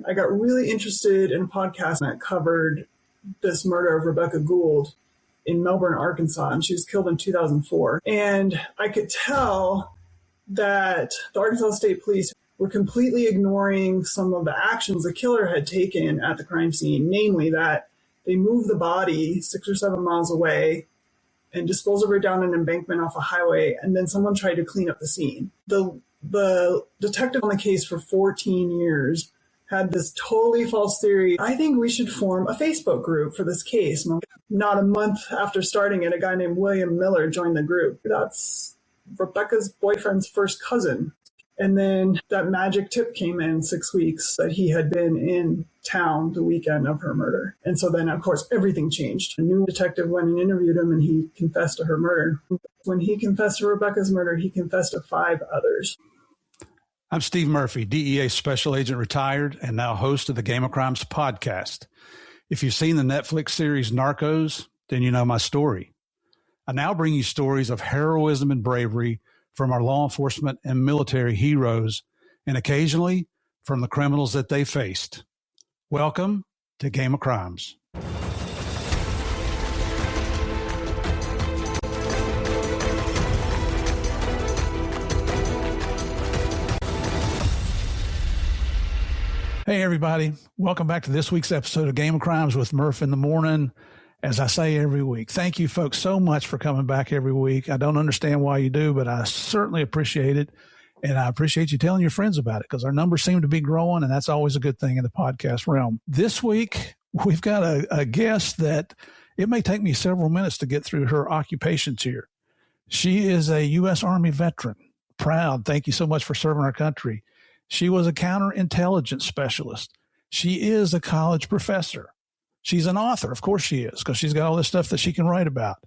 I got really interested in a podcast that covered this murder of Rebecca Gould in Melbourne, Arkansas, and she was killed in 2004. And I could tell that the Arkansas State Police were completely ignoring some of the actions the killer had taken at the crime scene, namely that they moved the body 6 or 7 miles away and disposed of her down an embankment off a highway, and then someone tried to clean up the scene. The detective on the case for 14 years had this totally false theory. I think we should form a Facebook group for this case. Not a month after starting it, a guy named William Miller joined the group. That's Rebecca's boyfriend's first cousin. And then that magic tip came in 6 weeks that he had been in town the weekend of her murder. And so then, of course, everything changed. A new detective went and interviewed him, and he confessed to her murder. When he confessed to Rebecca's murder, he confessed to 5 others. I'm Steve Murphy, DEA Special Agent retired and now host of the Game of Crimes podcast. If you've seen the Netflix series Narcos, then you know my story. I now bring you stories of heroism and bravery from our law enforcement and military heroes, and occasionally from the criminals that they faced. Welcome to Game of Crimes. Hey, everybody. Welcome back to this week's episode of Game of Crimes with Murph in the morning. As I say every week, thank you folks so much for coming back every week. I don't understand why you do, but I certainly appreciate it. And I appreciate you telling your friends about it because our numbers seem to be growing, and that's always a good thing in the podcast realm. This week, we've got a guest that it may take me several minutes to get through her occupations here. She is a U.S. Army veteran. Proud. Thank you so much for serving our country. She was a counterintelligence specialist. She is a college professor. She's an author. Of course she is, because she's got all this stuff that she can write about.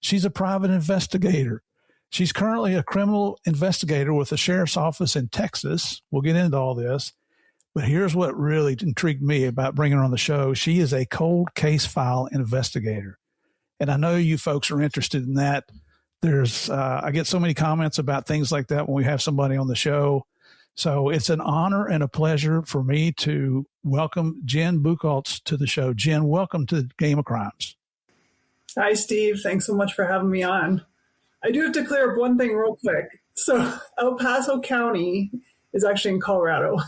She's a private investigator. She's currently a criminal investigator with the sheriff's office in Texas. We'll get into all this. But here's what really intrigued me about bringing her on the show. She is a cold case file investigator. And I know you folks are interested in that. I get so many comments about things like that when we have somebody on the show. So it's an honor and a pleasure for me to welcome Jen Buchholz to the show. Jen, welcome to Game of Crimes. Hi, Steve. Thanks so much for having me on. I do have to clear up one thing real quick. So El Paso County is actually in Colorado.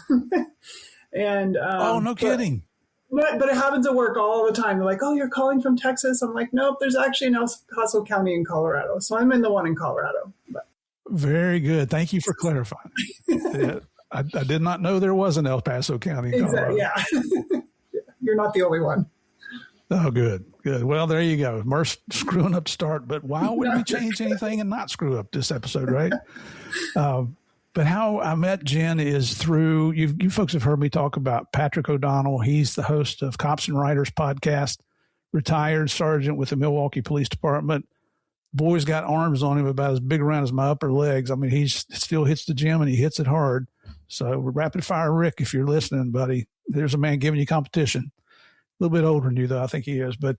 And no kidding. But it happens at work all the time. They're like, oh, you're calling from Texas? I'm like, nope, there's actually an El Paso County in Colorado. So I'm in the one in Colorado. But. Very good. Thank you for clarifying. I did not know there was an El Paso County in Colorado. Exactly, yeah. You're not the only one. Oh, good. Well, there you go. Murph's screwing up to start, but why would we change anything and not screw up this episode, right? But how I met Jen is through, you folks have heard me talk about Patrick O'Donnell. He's the host of Cops and Writers podcast, retired sergeant with the Milwaukee Police Department. Boy's got arms on him about as big around as my upper legs. I mean, he still hits the gym and he hits it hard. So rapid fire Rick, if you're listening, buddy, there's a man giving you competition. A little bit older than you, though, I think he is. But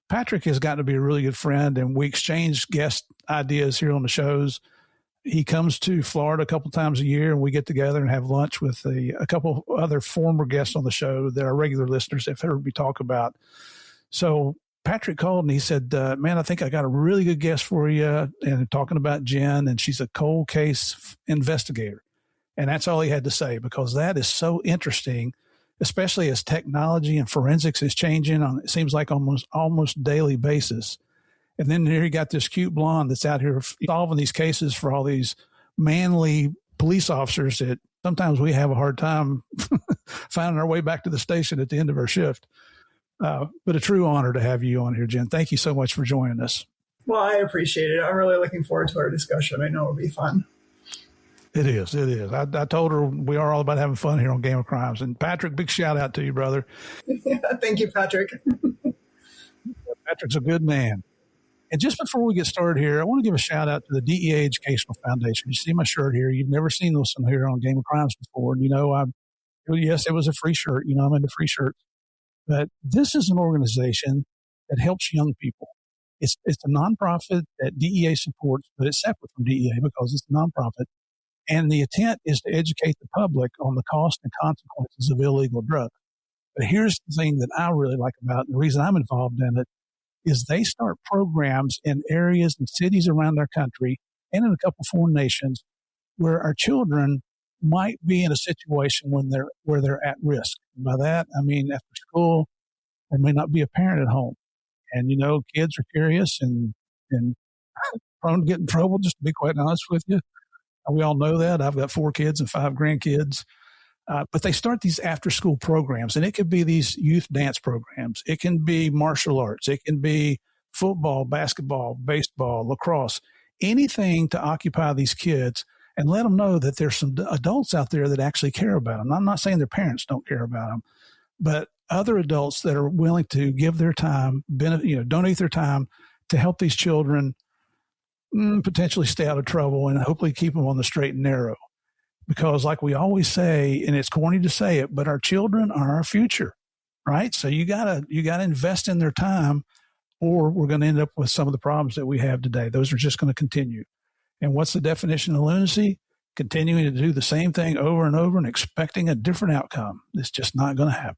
Patrick has gotten to be a really good friend, and we exchange guest ideas here on the shows. He comes to Florida a couple times a year, and we get together and have lunch with a couple other former guests on the show that our regular listeners have heard me talk about. So Patrick called and he said, man, I think I got a really good guest for you, and talking about Jen, and she's a cold case investigator. And that's all he had to say, because that is so interesting, especially as technology and forensics is changing on, it seems like almost daily basis. And then here you got this cute blonde that's out here solving these cases for all these manly police officers that sometimes we have a hard time finding our way back to the station at the end of our shift. But a true honor to have you on here, Jen. Thank you so much for joining us. Well, I appreciate it. I'm really looking forward to our discussion. I know it'll be fun. It is. I told her we are all about having fun here on Game of Crimes. And Patrick, big shout out to you, brother. Yeah, thank you, Patrick. Patrick's a good man. And just before we get started here, I want to give a shout out to the DEA Educational Foundation. You see my shirt here. You've never seen this one here on Game of Crimes before. And, yes, it was a free shirt. I'm into free shirts. But this is an organization that helps young people. It's a nonprofit that DEA supports, but it's separate from DEA because it's a nonprofit. And the intent is to educate the public on the cost and consequences of illegal drugs. But here's the thing that I really like about it, and the reason I'm involved in it, is they start programs in areas and cities around our country and in a couple foreign nations where our children might be in a situation where they're at risk. And by that, I mean after school, there may not be a parent at home. And, kids are curious and prone to get in trouble, just to be quite honest with you. We all know that. I've got 4 kids and 5 grandkids. But they start these after-school programs, and it could be these youth dance programs. It can be martial arts. It can be football, basketball, baseball, lacrosse, anything to occupy these kids and let them know that there's some adults out there that actually care about them. I'm not saying their parents don't care about them, but other adults that are willing to give their time, donate their time to help these children potentially stay out of trouble and hopefully keep them on the straight and narrow. Because like we always say, and it's corny to say it, but our children are our future, right? So you gotta invest in their time, or we're going to end up with some of the problems that we have today. Those are just going to continue. And what's the definition of lunacy? Continuing to do the same thing over and over and expecting a different outcome. It's just not going to happen.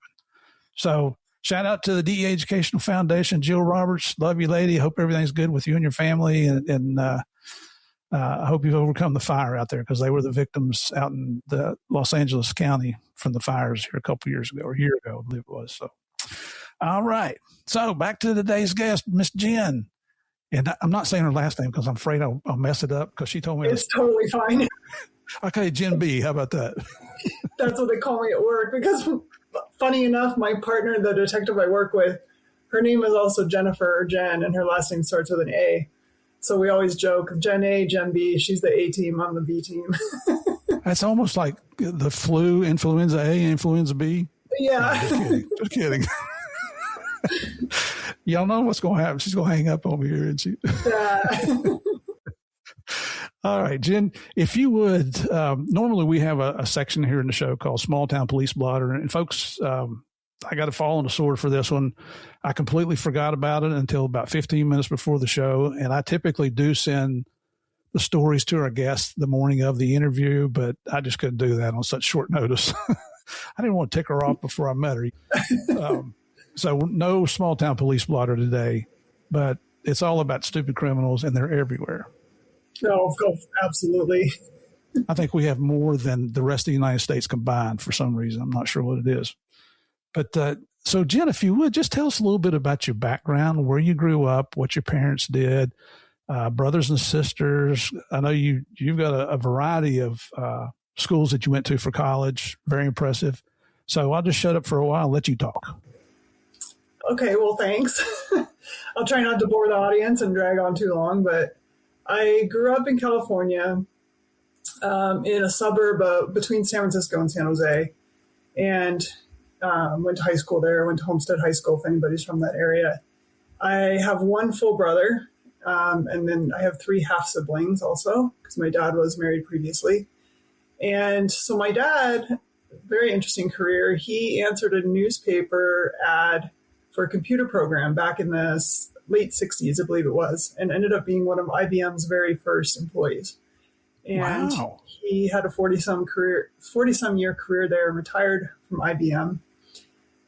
So shout out to the DEA Educational Foundation, Jill Roberts. Love you, lady. Hope everything's good with you and your family. And I hope you've overcome the fire out there, because they were the victims out in the Los Angeles County from the fires here a couple of years ago, or a year ago, I believe it was. So, all right. So back to today's guest, Miss Jen. And I'm not saying her last name because I'm afraid I'll mess it up, because she told me. It's totally fine. Okay, Jen B. How about that? That's what they call me at work, because funny enough, my partner, the detective I work with, her name is also Jennifer or Jen, and her last name starts with an A. So we always joke, Jen A, Jen B. She's the A team, I'm the B team. That's almost like the flu, influenza A, influenza B. Yeah. No, just kidding. Y'all know what's going to happen. She's going to hang up on me here, isn't she? Yeah. All right, Jen, if you would, normally we have a section here in the show called Small Town Police Blotter. And folks, I got to fall on the sword for this one. I completely forgot about it until about 15 minutes before the show. And I typically do send the stories to our guests the morning of the interview, but I just couldn't do that on such short notice. I didn't want to tick her off before I met her. So no small town police blotter today, but it's all about stupid criminals, and they're everywhere. No, of course, absolutely. I think we have more than the rest of the United States combined for some reason. I'm not sure what it is. But so, Jen, if you would, just tell us a little bit about your background, where you grew up, what your parents did, brothers and sisters. I know you've got a variety of schools that you went to for college. Very impressive. So I'll just shut up for a while and let you talk. Okay, well, thanks. I'll try not to bore the audience and drag on too long, but I grew up in California, in a suburb between San Francisco and San Jose, and went to high school there, went to Homestead High School, if anybody's from that area. I have one full brother, and then I have 3 half siblings also, because my dad was married previously. And so my dad, very interesting career, he answered a newspaper ad for a computer program back in the late 60s, I believe it was, and ended up being one of IBM's very first employees. And wow. He had a 40-some year career there, retired from IBM.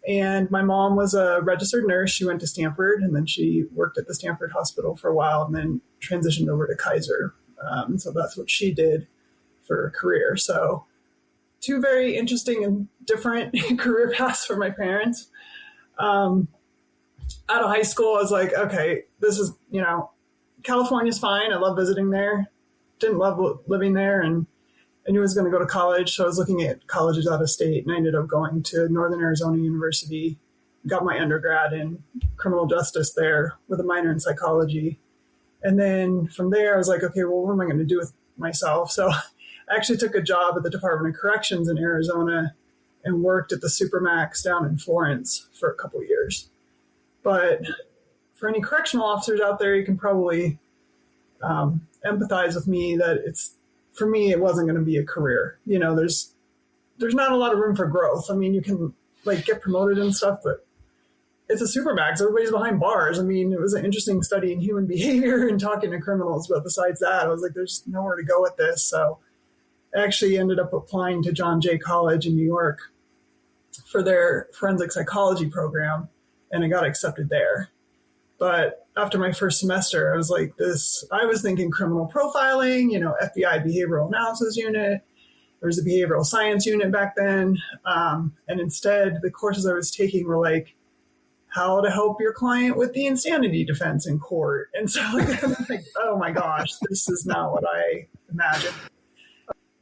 And my mom was a registered nurse. She went to Stanford, and then she worked at the Stanford Hospital for a while, and then transitioned over to Kaiser. So that's what she did for a career. So 2 very interesting and different career paths for my parents. Out of high school, I was like, okay, this is, California's fine. I love visiting there. Didn't love living there, and I knew I was going to go to college. So I was looking at colleges out of state, and I ended up going to Northern Arizona University, got my undergrad in criminal justice there with a minor in psychology. And then from there, I was like, okay, well, what am I going to do with myself? So I actually took a job at the Department of Corrections in Arizona and worked at the Supermax down in Florence for a couple of years. But for any correctional officers out there, you can probably empathize with me that for me, it wasn't going to be a career. There's not a lot of room for growth. I mean, you can get promoted and stuff, but it's a Supermax. Everybody's behind bars. I mean, it was an interesting study in human behavior and talking to criminals. But besides that, I was like, there's nowhere to go with this. So actually ended up applying to John Jay College in New York for their forensic psychology program, and I got accepted there. But after my first semester, I was like I was thinking criminal profiling, FBI behavioral analysis unit. There was a behavioral science unit back then. And instead, the courses I was taking were like how to help your client with the insanity defense in court. And so I'm like, oh my gosh, this is not what I imagined.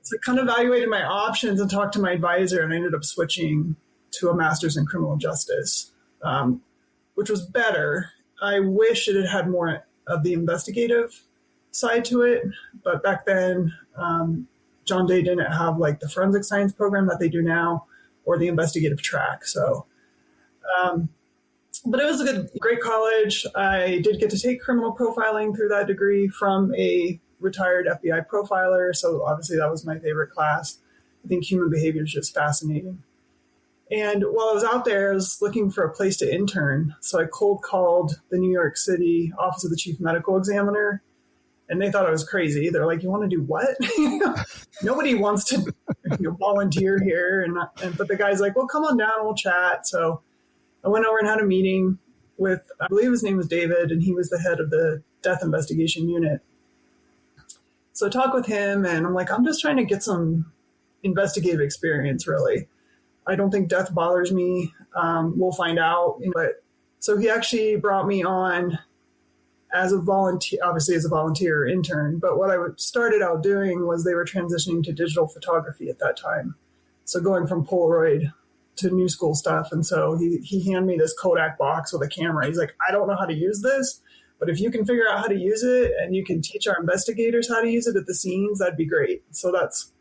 So I kind of evaluated my options and talked to my advisor, and I ended up switching to a master's in criminal justice, which was better. I wish it had had more of the investigative side to it, but back then, John Day didn't have like the forensic science program that they do now, or the investigative track. So, but it was a great college. I did get to take criminal profiling through that degree from a retired FBI profiler. So obviously that was my favorite class. I think human behavior is just fascinating. And while I was out there, I was looking for a place to intern. So I cold called the New York City Office of the Chief Medical Examiner, and they thought I was crazy. They're like, "You want to do what?" Nobody wants to volunteer here. But the guy's like, "Well, come on down, we'll chat." So I went over and had a meeting with, I believe his name was David, and he was the head of the death investigation unit. So I talked with him, and I'm like, I'm just trying to get some investigative experience, really. I don't think death bothers me. We'll find out. But so he actually brought me on as a volunteer, obviously as a volunteer intern. But what I started out doing was they were transitioning to digital photography at that time. So going from Polaroid to new school stuff. And so he handed me this Kodak box with a camera. He's like, I don't know how to use this, but if you can figure out how to use it and you can teach our investigators how to use it at the scenes, that'd be great. So that's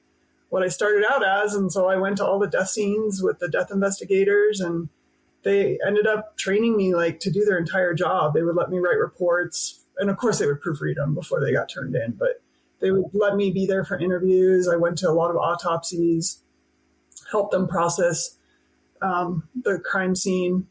what I started out as. And so I went to all the death scenes with the death investigators, and they ended up training me like to do their entire job. They would let me write reports, and of course they would proofread them before they got turned in, but they would let me be there for interviews. I went to a lot of autopsies, helped them process the crime scene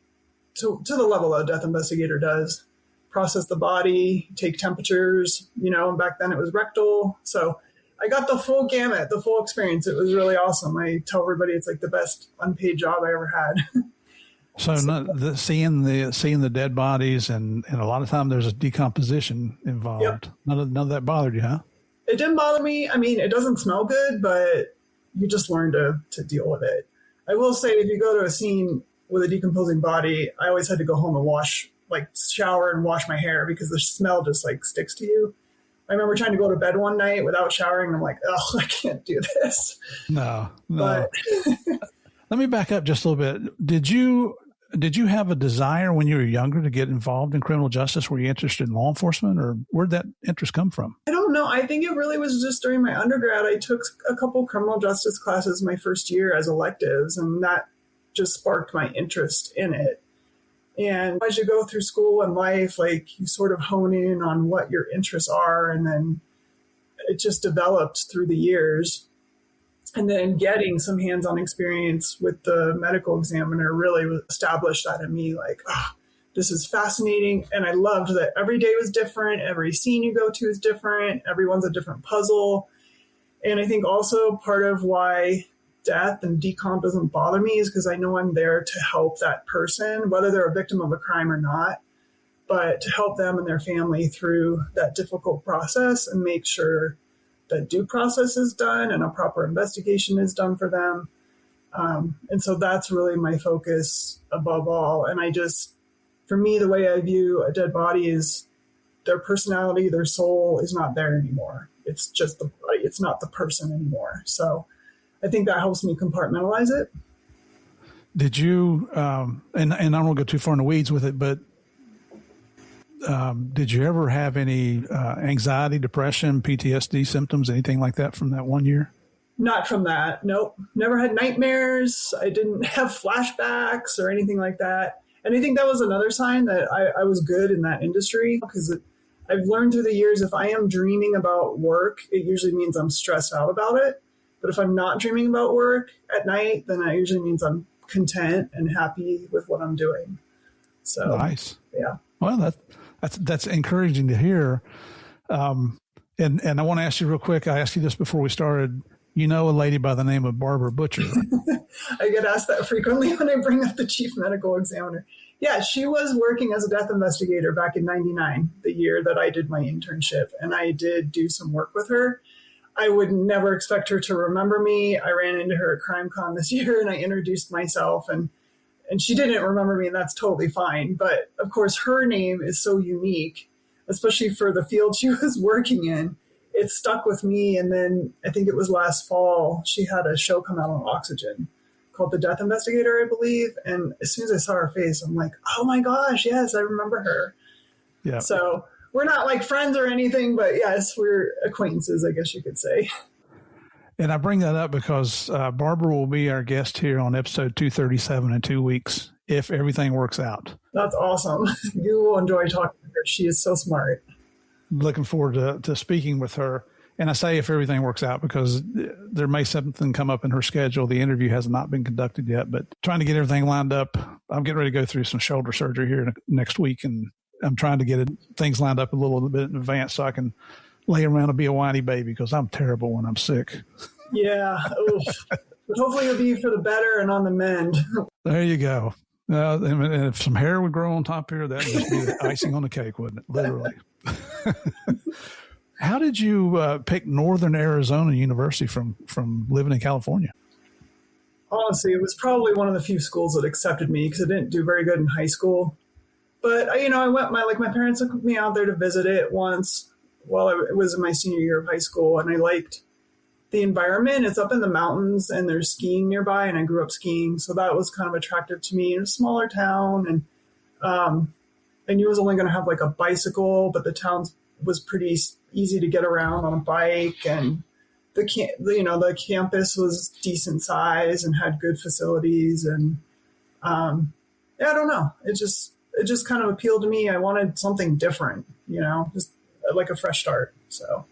to the level a death investigator does, process the body, take temperatures, and back then it was rectal. So I got the full gamut, the full experience. It was really awesome. I tell everybody it's like the best unpaid job I ever had. So seeing the dead bodies and a lot of time there's a decomposition involved. Yep. None of that bothered you, huh? It didn't bother me. I mean, it doesn't smell good, but you just learn to deal with it. I will say, if you go to a scene with a decomposing body, I always had to go home and shower and wash my hair because the smell just sticks to you. I remember trying to go to bed one night without showering, and I'm like, oh, I can't do this. No. But let me back up just a little bit. Did you have a desire when you were younger to get involved in criminal justice? Were you interested in law enforcement, or where'd that interest come from? I don't know. I think it really was just during my undergrad. I took a couple criminal justice classes my first year as electives, and that just sparked my interest in it. And as you go through school and life, you sort of hone in on what your interests are, and then it just developed through the years. And then getting some hands-on experience with the medical examiner really established that in me, this is fascinating. And I loved that every day was different. Every scene you go to is different. Everyone's a different puzzle. And I think also part of why death and decomp doesn't bother me is because I know I'm there to help that person, whether they're a victim of a crime or not, but to help them and their family through that difficult process and make sure that due process is done and a proper investigation is done for them. And so that's really my focus above all. And for me, the way I view a dead body is their personality, their soul is not there anymore. It's just the body. It's not the person anymore. So I think that helps me compartmentalize it. Did you, and I don't want to go too far in the weeds with it, but did you ever have any anxiety, depression, PTSD symptoms, anything like that from that 1 year? Not from that. Nope. Never had nightmares. I didn't have flashbacks or anything like that. And I think that was another sign that I was good in that industry, because I've learned through the years, if I am dreaming about work, it usually means I'm stressed out about it. But if I'm not dreaming about work at night, then that usually means I'm content and happy with what I'm doing. So nice. Yeah. Well, that's encouraging to hear. And I want to ask you real quick. I asked you this before we started. you know a lady by the name of Barbara Butcher. I get asked that frequently when I bring up the chief medical examiner. Yeah, she was working as a death investigator back in 99, the year that I did my internship, and I did do some work with her. I would never expect her to remember me. I ran into her at CrimeCon this year, and I introduced myself, and she didn't remember me, and that's totally fine. But, of course, her name is so unique, especially for the field she was working in. It stuck with me, and then I think it was last fall, she had a show come out on Oxygen called The Death Investigator, I believe. And as soon as I saw her face, I'm like, oh my gosh, yes, I remember her. Yeah. So we're not like friends or anything, but yes, we're acquaintances, I guess you could say. And I bring that up because Barbara will be our guest here on episode 237 in 2 weeks, if everything works out. That's awesome. You will enjoy talking to her. She is so smart. Looking forward to speaking with her. And I say if everything works out because there may something come up in her schedule. The interview has not been conducted yet, but trying to get everything lined up. I'm getting ready to go through some shoulder surgery here next week, and I'm trying to get things lined up a little bit in advance so I can lay around and be a whiny baby because I'm terrible when I'm sick. Yeah. But hopefully it'll be for the better and on the mend. There you go. And if some hair would grow on top here, that would just be the icing on the cake, wouldn't it? Literally. How did you pick Northern Arizona University from living in California? Honestly, it was probably one of the few schools that accepted me because I didn't do very good in high school. But, I went, my parents took me out there to visit it once while I was in my senior year of high school, and I liked the environment. It's up in the mountains, and there's skiing nearby, and I grew up skiing, so that was kind of attractive to me. In a smaller town, and I knew I was only going to have like a bicycle, but the town was pretty easy to get around on a bike, and the campus was decent size and had good facilities, and I don't know, it just kind of appealed to me. I wanted something different, just like a fresh start. So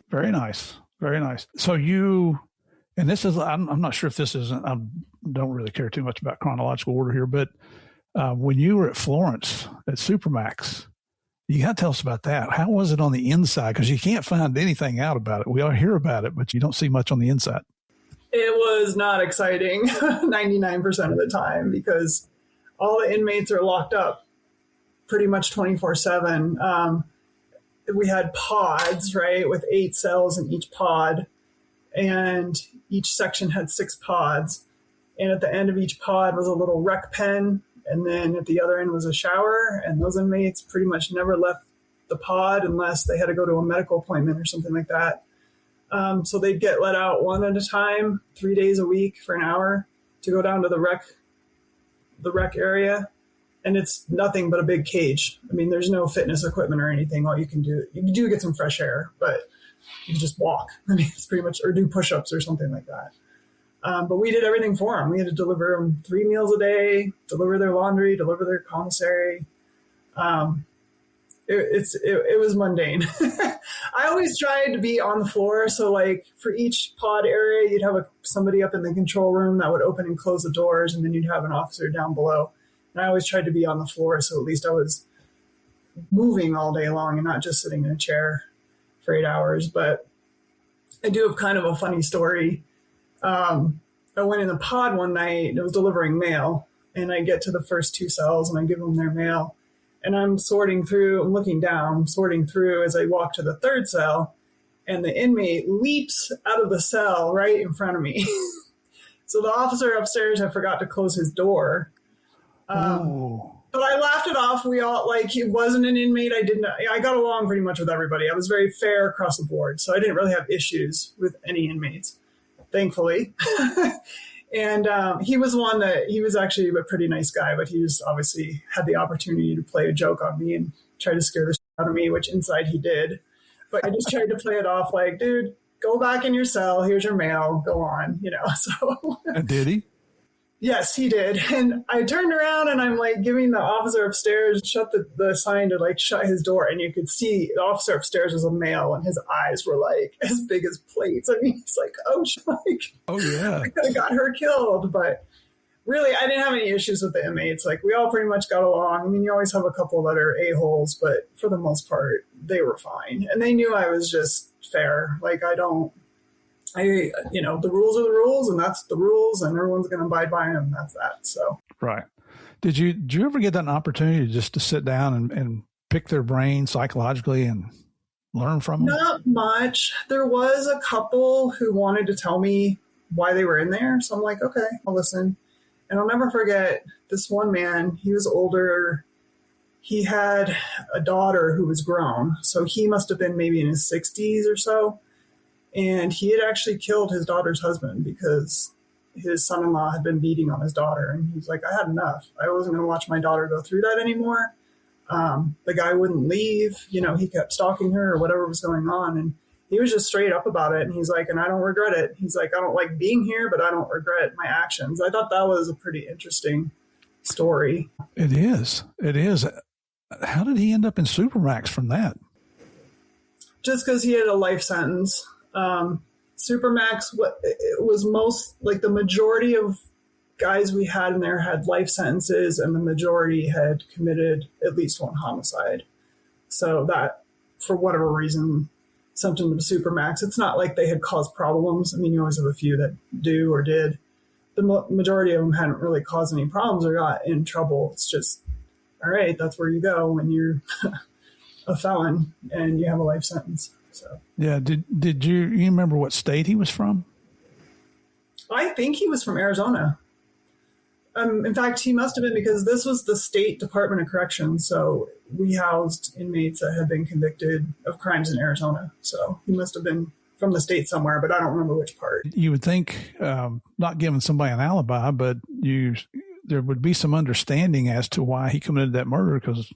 very nice. Very nice. So and this is, I'm not sure if this is, I don't really care too much about chronological order here, but when you were at Florence at Supermax, you got to tell us about that. How was it on the inside? Because you can't find anything out about it. We all hear about it, but you don't see much on the inside. It was not exciting 99% of the time because all the inmates are locked up pretty much 24/7. We had pods, right, with 8 cells in each pod, and each section had 6 pods. And at the end of each pod was a little rec pen, and then at the other end was a shower, and those inmates pretty much never left the pod unless they had to go to a medical appointment or something like that. So they'd get let out one at a time, 3 days a week for an hour to go down to the rec area. And it's nothing but a big cage. I mean, there's no fitness equipment or anything. All you can do get some fresh air, but you can just walk. I mean, it's pretty much, or do push-ups or something like that. But we did everything for them. We had to deliver them 3 meals a day, deliver their laundry, deliver their commissary. It was mundane. I always tried to be on the floor. So like for each pod area, you'd have somebody up in the control room that would open and close the doors, and then you'd have an officer down below. And I always tried to be on the floor, so at least I was moving all day long and not just sitting in a chair for 8 hours. But I do have kind of a funny story. I went in the pod one night, and it was delivering mail, and I get to the first 2 cells, and I give them their mail. And I'm looking down, sorting through as I walk to the 3rd cell, and the inmate leaps out of the cell right in front of me. So the officer upstairs had forgot to close his door. But I laughed it off. We all, he wasn't an inmate. I got along pretty much with everybody. I was very fair across the board. So I didn't really have issues with any inmates, thankfully. And he was he was actually a pretty nice guy, but he just obviously had the opportunity to play a joke on me and try to scare the shit out of me, which inside he did. But I just tried to play it off like, dude, go back in your cell. Here's your mail. Go on, so. And did he? Yes, he did. And I turned around and I'm giving the officer upstairs, shut the sign to shut his door. And you could see the officer upstairs was a male and his eyes were as big as plates. I mean, he's oh yeah, I could have got her killed. But really, I didn't have any issues with the inmates. We all pretty much got along. I mean, you always have a couple that are a-holes, but for the most part, they were fine. And they knew I was just fair. the rules are the rules, and that's the rules, and everyone's going to abide by them. And that's that. So, right. Did you ever get that opportunity just to sit down and pick their brain psychologically and learn from them? Not much. There was a couple who wanted to tell me why they were in there. So I'm like, okay, I'll listen. And I'll never forget this one man. He was older. He had a daughter who was grown. So he must have been maybe in his 60s or so. And he had actually killed his daughter's husband because his son-in-law had been beating on his daughter. And he's like, I had enough. I wasn't going to watch my daughter go through that anymore. The guy wouldn't leave. He kept stalking her or whatever was going on. And he was just straight up about it. And he's like, and I don't regret it. He's like, I don't like being here, but I don't regret my actions. I thought that was a pretty interesting story. It is. How did he end up in Supermax from that? Just because he had a life sentence. Supermax, it was most like the majority of guys we had in there had life sentences, and the majority had committed at least one homicide. So that, for whatever reason, sent them to Supermax. It's not like they had caused problems. I mean, you always have a few that do or did. The majority of them hadn't really caused any problems or got in trouble. It's just, all right, that's where you go when you're a felon and you have a life sentence. So yeah, did you remember what state he was from? I think he was from Arizona. In fact, he must have been, because this was the State Department of Corrections. So we housed inmates that had been convicted of crimes in Arizona. So he must have been from the state somewhere, but I don't remember which part. You would think, not giving somebody an alibi, but there would be some understanding as to why he committed that murder. Because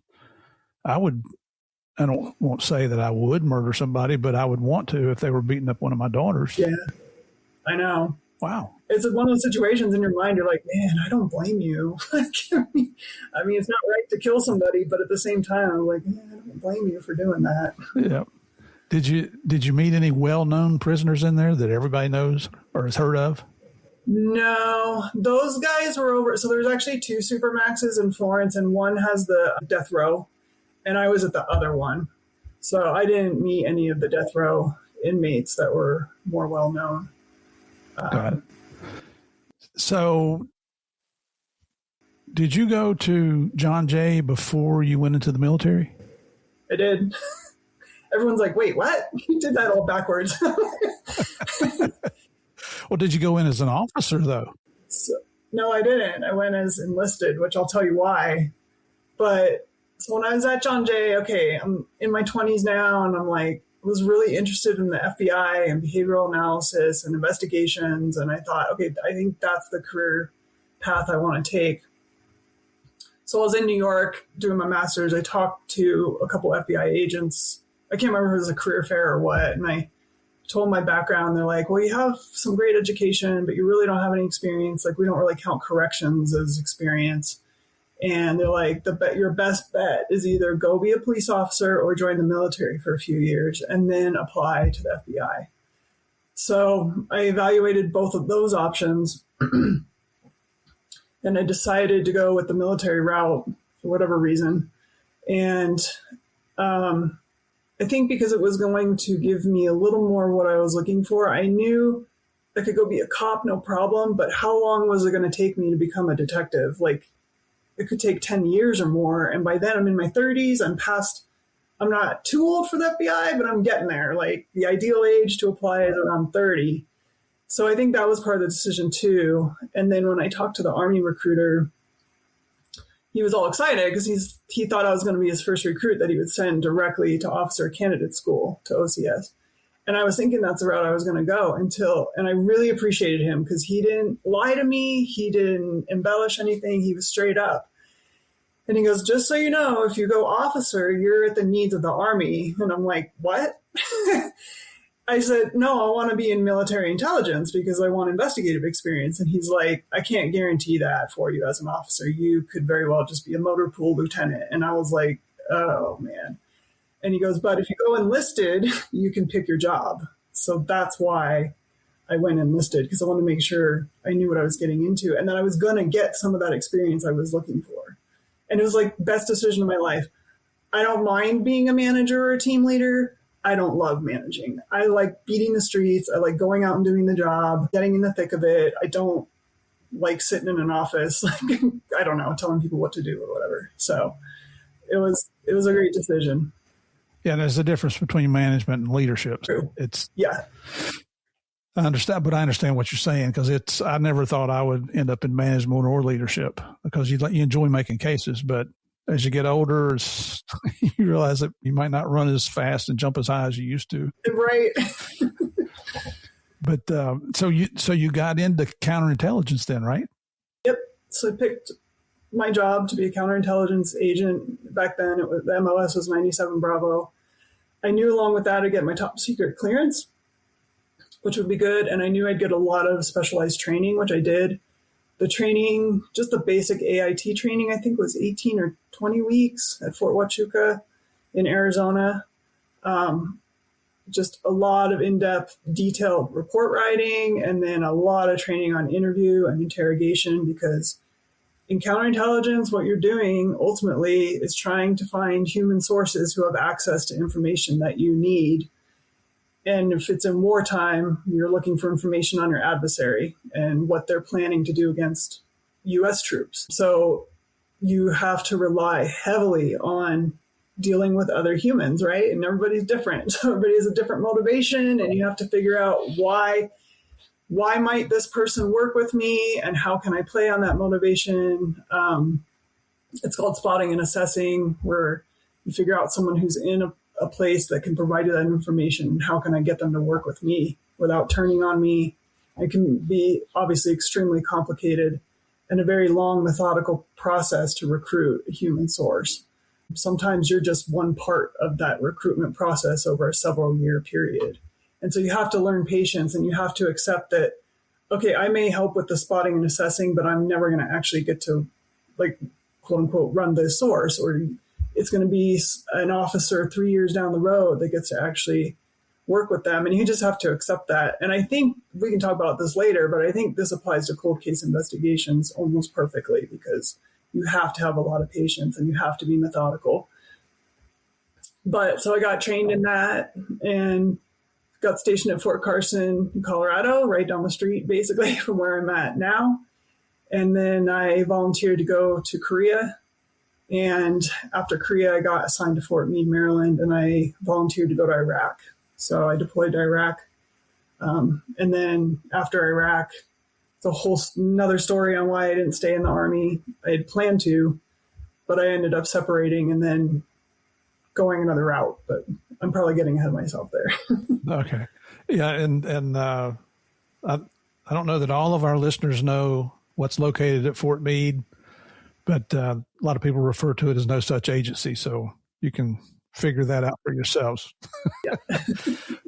I won't say that I would murder somebody, but I would want to if they were beating up one of my daughters. Yeah, I know. Wow. It's one of those situations in your mind, you're like, man, I don't blame you. I mean, it's not right to kill somebody, but at the same time, I'm like, man, I don't blame you for doing that. Yeah. Did you meet any well-known prisoners in there that everybody knows or has heard of? No, those guys were over. So there's actually 2 Supermaxes in Florence, and one has the death row, and I was at the other one. So I didn't meet any of the death row inmates that were more well-known. Got it. So did you go to John Jay before you went into the military? I did. Everyone's like, wait, what? You did that all backwards. Well, did you go in as an officer, though? No, I didn't. I went as enlisted, which I'll tell you why. But so when I was at John Jay, okay, I'm in my 20s now, and I'm like, was really interested in the FBI and behavioral analysis and investigations. And I thought, okay, I think that's the career path I want to take. So I was in New York doing my master's. I talked to a couple FBI agents. I can't remember if it was a career fair or what. And I told my background. They're like, well, you have some great education, but you really don't have any experience. Like, we don't really count corrections as experience. And they're like, your best bet is either go be a police officer or join the military for a few years and then apply to the FBI. So I evaluated both of those options and I decided to go with the military route for whatever reason. And I think because it was going to give me a little more what I was looking for, I knew I could go be a cop, no problem. But how long was it going to take me to become a detective? Like, it could take 10 years or more. And by then I'm in my 30s. I'm not too old for the FBI, but I'm getting there. Like, the ideal age to apply is around 30. So I think that was part of the decision too. And then when I talked to the Army recruiter, he was all excited because he thought I was going to be his first recruit that he would send directly to officer candidate school, to OCS. And I was thinking that's the route I was going to go and I really appreciated him because he didn't lie to me. He didn't embellish anything. He was straight up. And he goes, just so you know, if you go officer, you're at the needs of the Army. And I'm like, what? I said, no, I want to be in military intelligence because I want investigative experience. And he's like, I can't guarantee that for you as an officer. You could very well just be a motor pool lieutenant. And I was like, oh, man. And he goes, but if you go enlisted, you can pick your job. So that's why I went enlisted, because I wanted to make sure I knew what I was getting into. And then I was going to get some of that experience I was looking for. And it was like best decision of my life. I don't mind being a manager or a team leader. I don't love managing. I like beating the streets. I like going out and doing the job, getting in the thick of it. I don't like sitting in an office, like, I don't know, telling people what to do or whatever. So it was a great decision. Yeah, there's a difference between management and leadership. True. I understand what you're saying, because I never thought I would end up in management or leadership, because you enjoy making cases, but as you get older, you realize that you might not run as fast and jump as high as you used to. Right. But so you got into counterintelligence then, right? Yep. So I picked my job to be a counterintelligence agent. Back then, the MOS was 97 Bravo. I knew along with that I'd get my top secret clearance, which would be good. And I knew I'd get a lot of specialized training, which I did. The training, just the basic AIT training, I think was 18 or 20 weeks at Fort Huachuca in Arizona. Just a lot of in-depth, detailed report writing, and then a lot of training on interview and interrogation, because in counterintelligence, what you're doing ultimately is trying to find human sources who have access to information that you need. And if it's in wartime, you're looking for information on your adversary and what they're planning to do against U.S. troops. So you have to rely heavily on dealing with other humans, right? And everybody's different. So everybody has a different motivation, and you have to figure out why might this person work with me, and how can I play on that motivation? It's called spotting and assessing, where you figure out someone who's in a place that can provide you that information. How can I get them to work with me without turning on me? It can be obviously extremely complicated and a very long, methodical process to recruit a human source. Sometimes you're just one part of that recruitment process over a several-year period. And so you have to learn patience, and you have to accept that, okay, I may help with the spotting and assessing, but I'm never going to actually get to, like, quote unquote, run the source, or it's going to be an officer 3 years down the road that gets to actually work with them. And you just have to accept that. And I think we can talk about this later, but I think this applies to cold case investigations almost perfectly, because you have to have a lot of patience and you have to be methodical. But so I got trained in that and got stationed at Fort Carson, Colorado, right down the street, basically, from where I'm at now. And then I volunteered to go to Korea. And after Korea, I got assigned to Fort Meade, Maryland, and I volunteered to go to Iraq. So I deployed to Iraq. And then after Iraq, it's a whole another story on why I didn't stay in the Army. I had planned to, but I ended up separating and then going another route. But I'm probably getting ahead of myself there. Okay. Yeah. And I don't know that all of our listeners know what's located at Fort Meade, but a lot of people refer to it as no such agency. So you can figure that out for yourselves. Yeah.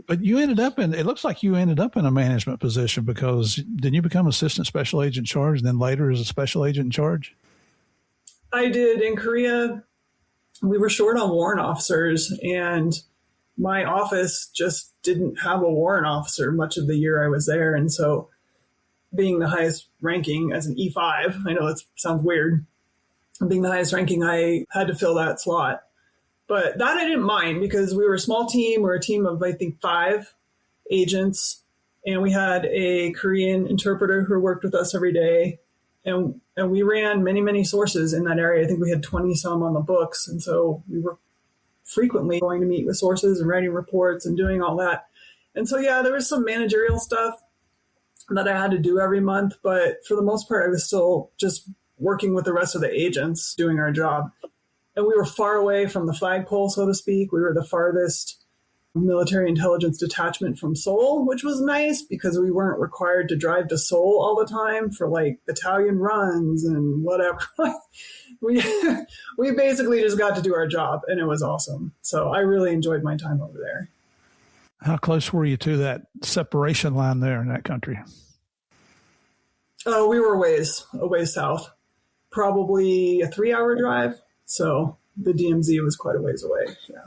But it looks like you ended up in a management position, because didn't you become assistant special agent in charge and then later as a special agent in charge? I did. In Korea, we were short on warrant officers, and my office just didn't have a warrant officer much of the year I was there. And so being the highest ranking as an E5, I know that sounds weird, being the highest ranking, I had to fill that slot. But that I didn't mind, because we were a small team. We were a team of, I think, 5 agents. And we had a Korean interpreter who worked with us every day. And we ran many, many sources in that area. I think we had 20 some on the books. And so we were frequently going to meet with sources and writing reports and doing all that. And so, yeah, there was some managerial stuff that I had to do every month. But for the most part, I was still just working with the rest of the agents doing our job. And we were far away from the flagpole, so to speak. We were the farthest military intelligence detachment from Seoul, which was nice because we weren't required to drive to Seoul all the time for like battalion runs and whatever. we basically just got to do our job, and it was awesome. So I really enjoyed my time over there. How close were you to that separation line there in that country? Oh, we were a ways south, probably a 3-hour drive. So the DMZ was quite a ways away. Yeah.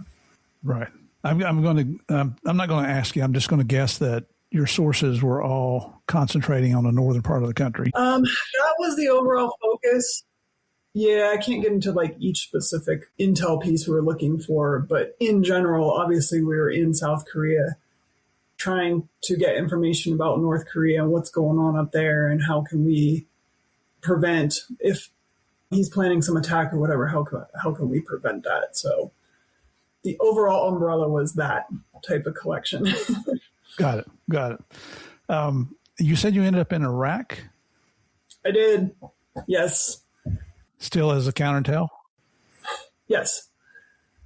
Right. I'm not going to ask you. I'm just going to guess that your sources were all concentrating on the northern part of the country. That was the overall focus. Yeah, I can't get into like each specific intel piece we were looking for, but in general, obviously we were in South Korea trying to get information about North Korea and what's going on up there and how can we prevent, if he's planning some attack or whatever, how can we prevent that? So the overall umbrella was that type of collection. Got it. You said you ended up in Iraq? I did. Yes. Still as a counterintel? Yes.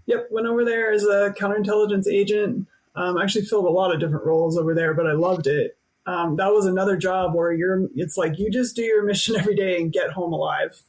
Yep. Went over there as a counterintelligence agent. Actually filled a lot of different roles over there, but I loved it. That was another job where it's like you just do your mission every day and get home alive.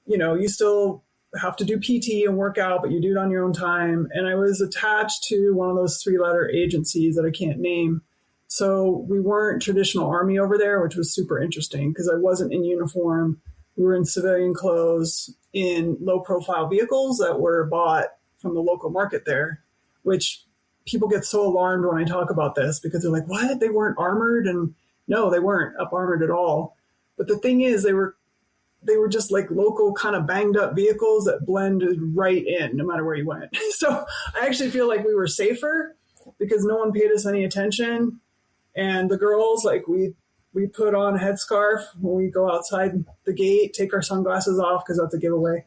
You still have to do PT and work out, but you do it on your own time. And I was attached to one of those 3-letter agencies that I can't name. So we weren't traditional Army over there, which was super interesting because I wasn't in uniform. We were in civilian clothes in low-profile vehicles that were bought from the local market there, which people get so alarmed when I talk about this because they're like, what? They weren't armored? And no, they weren't up armored at all. But the thing is, they were just like local kind of banged up vehicles that blended right in no matter where you went. So I actually feel like we were safer because no one paid us any attention. And the girls, like we put on a headscarf when we go outside the gate, take our sunglasses off because that's a giveaway.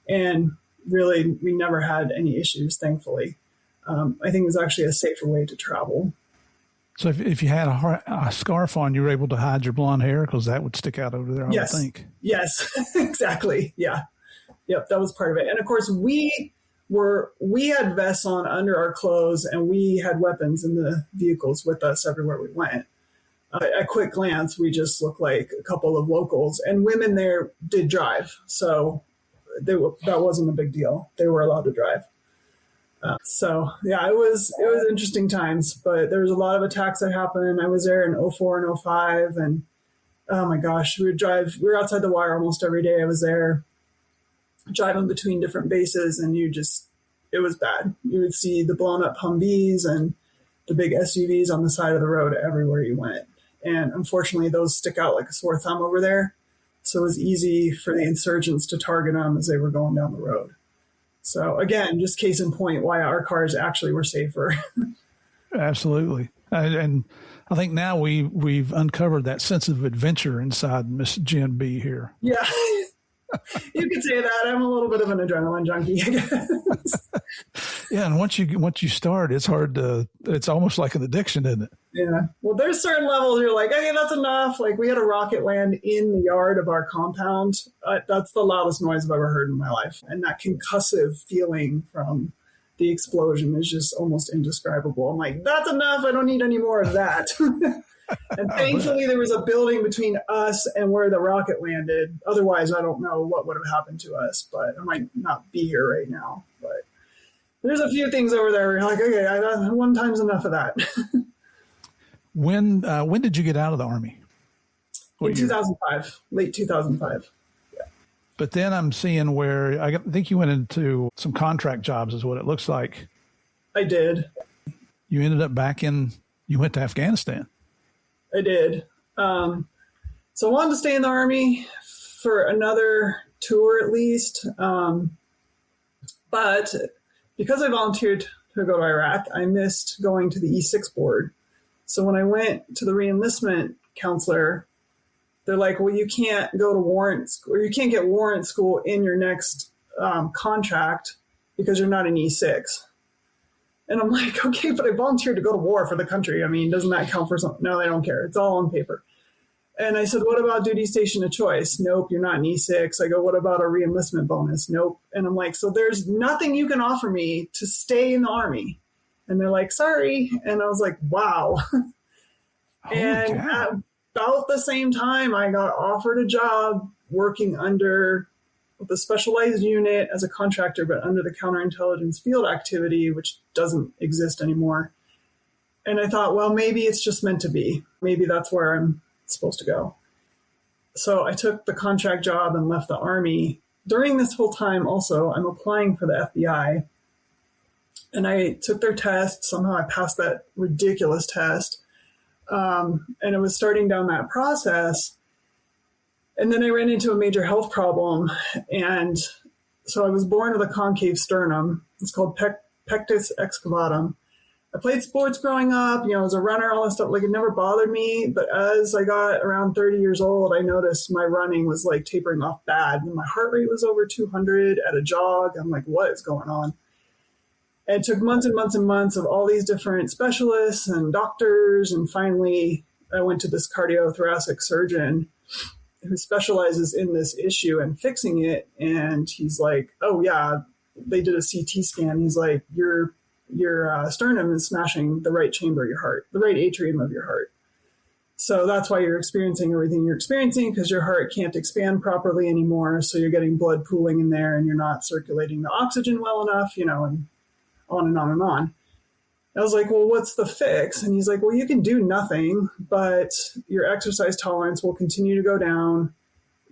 And really, we never had any issues, thankfully. I think it was actually a safer way to travel. So if you had a scarf on, you were able to hide your blonde hair because that would stick out over there, I would think. Yes, exactly. Yeah. Yep, that was part of it. And of course, we had vests on under our clothes and we had weapons in the vehicles with us everywhere we went. At quick glance, we just looked like a couple of locals, and women there did drive. So that wasn't a big deal. They were allowed to drive. It was interesting times, but there was a lot of attacks that happened. I was there in 2004 and 2005, and oh my gosh, we were outside the wire almost every day. I was there driving between different bases, and it was bad. You would see the blown up Humvees and the big SUVs on the side of the road everywhere you went. And unfortunately, those stick out like a sore thumb over there. So it was easy for the insurgents to target them as they were going down the road. So again, just case in point why our cars actually were safer. Absolutely. And I think now we've uncovered that sense of adventure inside Miss Jen B here. Yeah, you could say that. I'm a little bit of an adrenaline junkie, I guess. Yeah, and once you start, it's almost like an addiction, isn't it? Yeah. Well, there's certain levels you're like, okay, that's enough. Like we had a rocket land in the yard of our compound. That's the loudest noise I've ever heard in my life. And that concussive feeling from the explosion is just almost indescribable. I'm like, that's enough. I don't need any more of that. And thankfully there was a building between us and where the rocket landed. Otherwise, I don't know what would have happened to us, but I might not be here right now. But there's a few things over there where you're like, okay, one time's enough of that. When did you get out of the Army? In 2005, late 2005. Yeah. But then I'm seeing where I think you went into some contract jobs is what it looks like. I did. You ended up you went to Afghanistan. I did. So I wanted to stay in the Army for another tour at least. But because I volunteered to go to Iraq, I missed going to the E6 board. So when I went to the reenlistment counselor, they're like, well, you can't go to warrant school, or you can't get warrant school in your next contract because you're not an E6. And I'm like, okay, but I volunteered to go to war for the country. I mean, doesn't that count for something? No, they don't care. It's all on paper. And I said, what about duty station of choice? Nope, you're not an E6. I go, what about a reenlistment bonus? Nope. And I'm like, so there's nothing you can offer me to stay in the Army. And they're like, sorry. And I was like, wow. And at about the same time, I got offered a job working under the specialized unit as a contractor, but under the counterintelligence field activity, which doesn't exist anymore. And I thought, well, maybe it's just meant to be. Maybe that's where I'm supposed to go. So I took the contract job and left the Army. During this whole time also, I'm applying for the FBI. And I took their test. Somehow I passed that ridiculous test. And it was starting down that process. And then I ran into a major health problem. And so I was born with a concave sternum. It's called pectus excavatum. I played sports growing up, I was a runner, all that stuff. Like, it never bothered me. But as I got around 30 years old, I noticed my running was like tapering off bad. And my heart rate was over 200 at a jog. I'm like, what is going on? And it took months and months and months of all these different specialists and doctors. And finally, I went to this cardiothoracic surgeon who specializes in this issue and fixing it. And he's like, oh, yeah, they did a CT scan. He's like, your sternum is smashing the right chamber of your heart, the right atrium of your heart. So that's why you're experiencing everything you're experiencing, because your heart can't expand properly anymore. So you're getting blood pooling in there and you're not circulating the oxygen well enough, and on and on and on. I was like, well, what's the fix? And he's like, well, you can do nothing, but your exercise tolerance will continue to go down.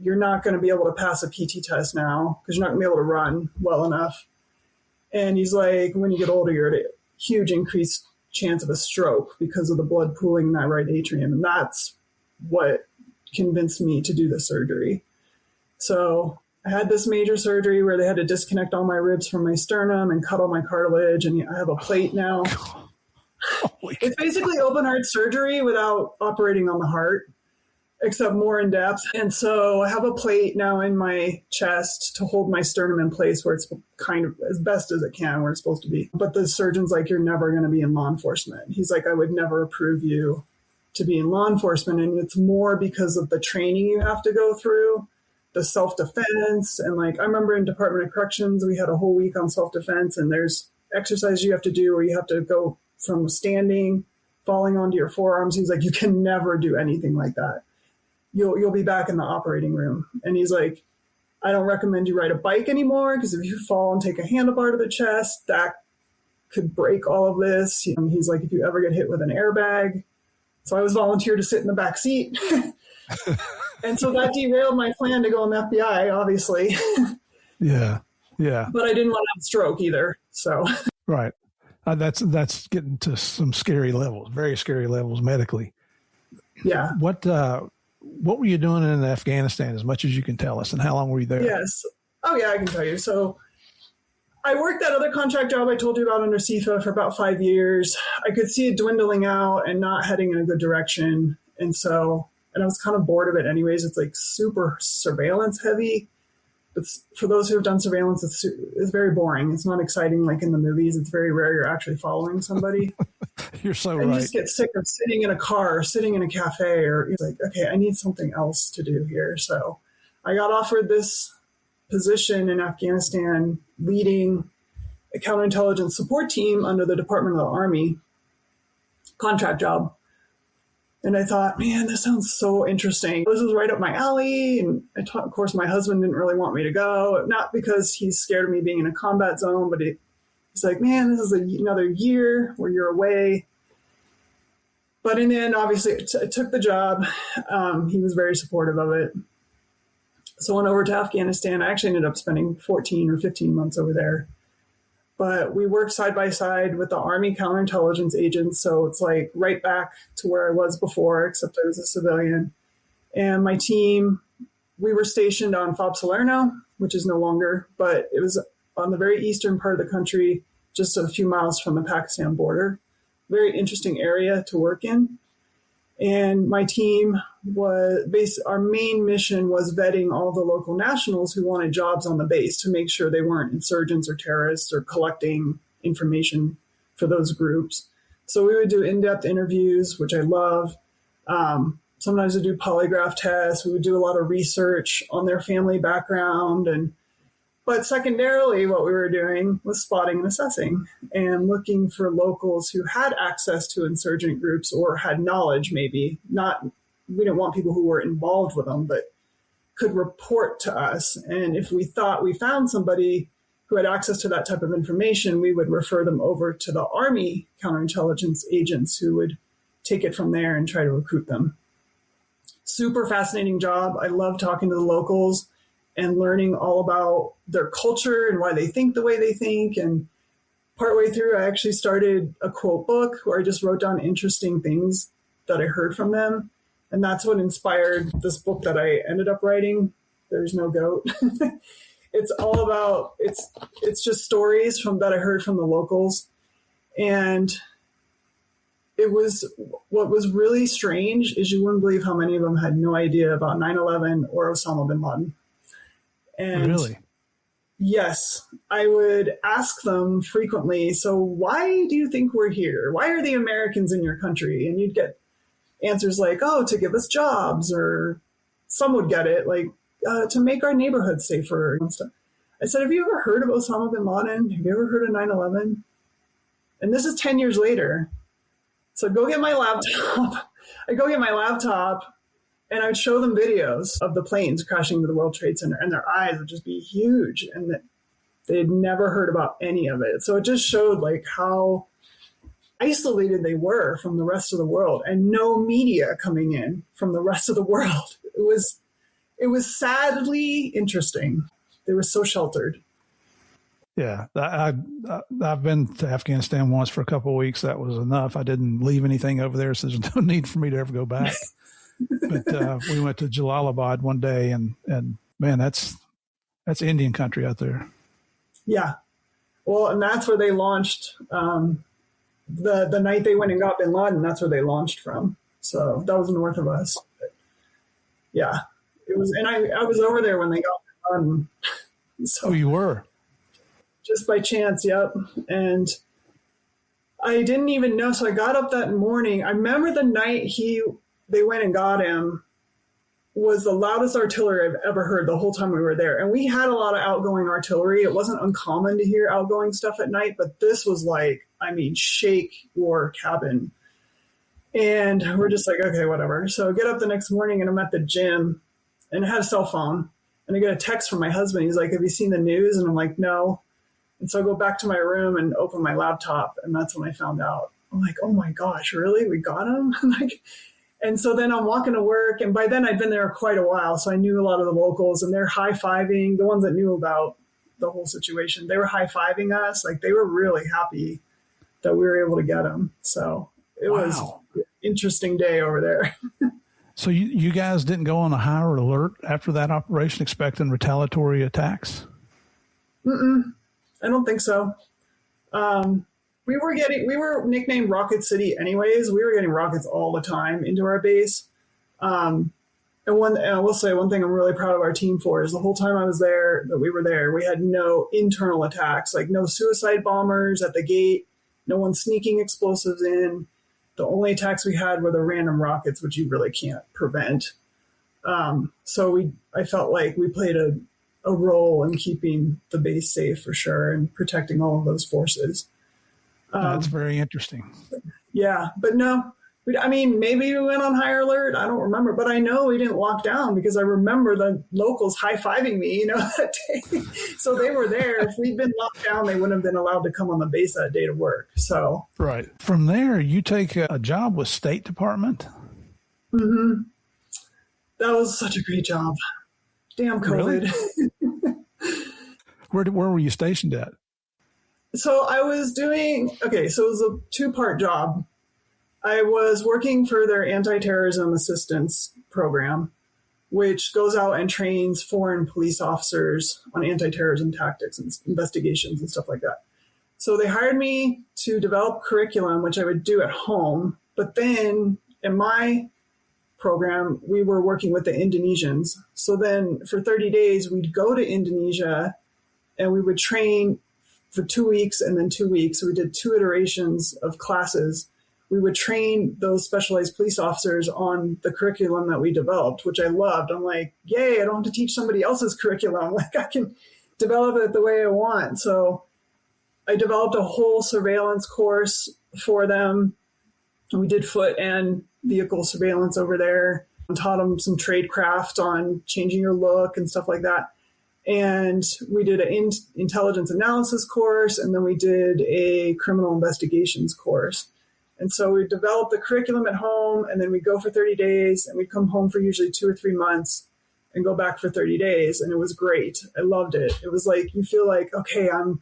You're not going to be able to pass a PT test now because you're not going to be able to run well enough. And he's like, when you get older, you're at a huge increased chance of a stroke because of the blood pooling in that right atrium. And that's what convinced me to do the surgery. So I had this major surgery where they had to disconnect all my ribs from my sternum and cut all my cartilage. And I have a plate now. It's basically open heart surgery without operating on the heart, except more in depth. And so I have a plate now in my chest to hold my sternum in place where it's kind of as best as it can, where it's supposed to be. But the surgeon's like, you're never going to be in law enforcement. He's like, I would never approve you to be in law enforcement. And it's more because of the training you have to go through, the self-defense. And like, I remember in Department of Corrections, we had a whole week on self-defense, and there's exercise you have to do where you have to go from standing, falling onto your forearms. He's like, you can never do anything like that. You'll be back in the operating room. And he's like, I don't recommend you ride a bike anymore, because if you fall and take a handlebar to the chest, that could break all of this. He's like, if you ever get hit with an airbag. So I was volunteered to sit in the back seat. And so that derailed my plan to go in the FBI, obviously. Yeah. But I didn't want to have a stroke either. So right. That's getting to some scary levels, very scary levels medically. Yeah. What were you doing in Afghanistan, as much as you can tell us, and how long were you there? Yes. Oh, yeah, I can tell you. So I worked that other contract job I told you about under CIFA for about 5 years. I could see it dwindling out and not heading in a good direction. And I was kind of bored of it anyways. It's like super surveillance heavy. But for those who have done surveillance, it's very boring. It's not exciting like in the movies. It's very rare you're actually following somebody. You're so right. You just get sick of sitting in a car, sitting in a cafe, or it's like, okay, I need something else to do here. So I got offered this position in Afghanistan leading a counterintelligence support team under the Department of the Army, contract job. And I thought, man, this sounds so interesting. This is right up my alley. And of course, my husband didn't really want me to go, not because he's scared of me being in a combat zone, but he's like, man, this is another year where you're away. But in the end, obviously, I took the job. He was very supportive of it. So I went over to Afghanistan. I actually ended up spending 14 or 15 months over there. But we worked side by side with the Army counterintelligence agents. So it's like right back to where I was before, except I was a civilian. And my team, we were stationed on Fob Salerno, which is no longer, but it was on the very eastern part of the country, just a few miles from the Pakistan border. Very interesting area to work in. And my team our main mission was vetting all the local nationals who wanted jobs on the base to make sure they weren't insurgents or terrorists or collecting information for those groups. So we would do in-depth interviews, which I love. Sometimes we do polygraph tests. We would do a lot of research on their family background. But secondarily, what we were doing was spotting and assessing and looking for locals who had access to insurgent groups or had knowledge, maybe. We didn't want people who were involved with them, but could report to us. And if we thought we found somebody who had access to that type of information, we would refer them over to the Army counterintelligence agents who would take it from there and try to recruit them. Super fascinating job. I love talking to the locals and learning all about their culture and why they think the way they think. And partway through, I actually started a quote book where I just wrote down interesting things that I heard from them. And that's what inspired this book that I ended up writing, There's No Goat. It's all about, it's just stories that I heard from the locals. And what was really strange is you wouldn't believe how many of them had no idea about 9/11 or Osama bin Laden. And really? Yes, I would ask them frequently, so why do you think we're here? Why are the Americans in your country? And you'd get answers like, oh, to give us jobs, or some would get it, like, to make our neighborhood safer and stuff. I said, have you ever heard of Osama bin Laden? Have you ever heard of 9/11? And this is 10 years later. So go get my laptop. I go get my laptop, and I would show them videos of the planes crashing into the World Trade Center, and their eyes would just be huge, and that they had never heard about any of it. So it just showed like how isolated they were from the rest of the world, and no media coming in from the rest of the world. It was sadly interesting. They were so sheltered. Yeah, I've been to Afghanistan once for a couple of weeks. That was enough. I didn't leave anything over there, so there's no need for me to ever go back. But we went to Jalalabad one day, and man, that's Indian country out there. Yeah. Well, and that's where they launched the night they went and got bin Laden. That's where they launched from. So that was north of us. But yeah, it was, and I was over there when they got bin Laden. So, oh, you were? Just by chance, yep. And I didn't even know. So I got up that morning. I remember the night they went and got him was the loudest artillery I've ever heard the whole time we were there. And we had a lot of outgoing artillery. It wasn't uncommon to hear outgoing stuff at night, but this was like, I mean, shake your cabin. And we're just like, okay, whatever. So I get up the next morning and I'm at the gym, and I had a cell phone, and I get a text from my husband. He's like, have you seen the news? And I'm like, no. And so I go back to my room and open my laptop, and that's when I found out. I'm like, oh my gosh, really? We got him? And so then I'm walking to work, and by then I'd been there quite a while, so I knew a lot of the locals, and they're high-fiving, the ones that knew about the whole situation. They were high-fiving us. Like, they were really happy that we were able to get him. So it was an interesting day over there. So you guys didn't go on a higher alert after that operation, expecting retaliatory attacks? Mm-mm. I don't think so. We were nicknamed Rocket City anyways. We were getting rockets all the time into our base. And I will say one thing I'm really proud of our team for is the whole time we were there, we had no internal attacks, like no suicide bombers at the gate, no one sneaking explosives in. The only attacks we had were the random rockets, which you really can't prevent. So I felt like we played a role in keeping the base safe for sure, and protecting all of those forces. That's very interesting. Yeah, but no, maybe we went on higher alert. I don't remember, but I know we didn't lock down because I remember the locals high-fiving me, that day. So they were there. If we'd been locked down, they wouldn't have been allowed to come on the base that day to work. So right. From there, you take a job with State Department? Mm-hmm. That was such a great job. Damn COVID. Really? Where were you stationed at? So I was so it was a two-part job. I was working for their anti-terrorism assistance program, which goes out and trains foreign police officers on anti-terrorism tactics and investigations and stuff like that. So they hired me to develop curriculum, which I would do at home. But then in my program, we were working with the Indonesians. So then for 30 days, we'd go to Indonesia and we would train for 2 weeks and then 2 weeks. So we did 2 iterations of classes. We would train those specialized police officers on the curriculum that we developed, which I loved. I'm like, yay, I don't have to teach somebody else's curriculum. Like, I can develop it the way I want. So I developed a whole surveillance course for them. We did foot and vehicle surveillance over there, and taught them some tradecraft on changing your look and stuff like that. And we did an intelligence analysis course, and then we did a criminal investigations course. And so we developed the curriculum at home, and then we'd go for 30 days, and we'd come home for usually 2 or 3 months and go back for 30 days. And it was great. I loved it. It was like, you feel like, okay, I'm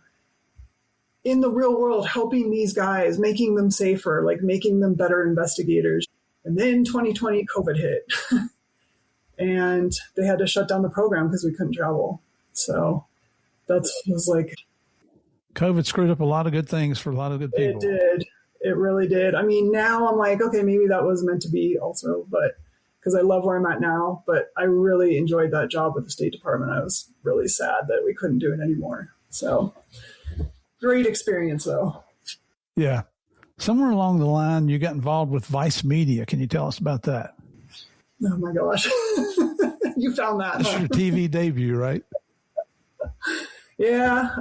in the real world helping these guys, making them safer, like making them better investigators. And then 2020 COVID hit and they had to shut down the program because we couldn't travel. So that was like, COVID screwed up a lot of good things for a lot of good people. It did. It really did. I mean, now I'm like, okay, maybe that was meant to be also, but because I love where I'm at now, but I really enjoyed that job with the State Department. I was really sad that we couldn't do it anymore. So great experience though. Yeah. Somewhere along the line, you got involved with Vice Media. Can you tell us about that? Oh my gosh. You found that. This is your TV debut, right? Yeah.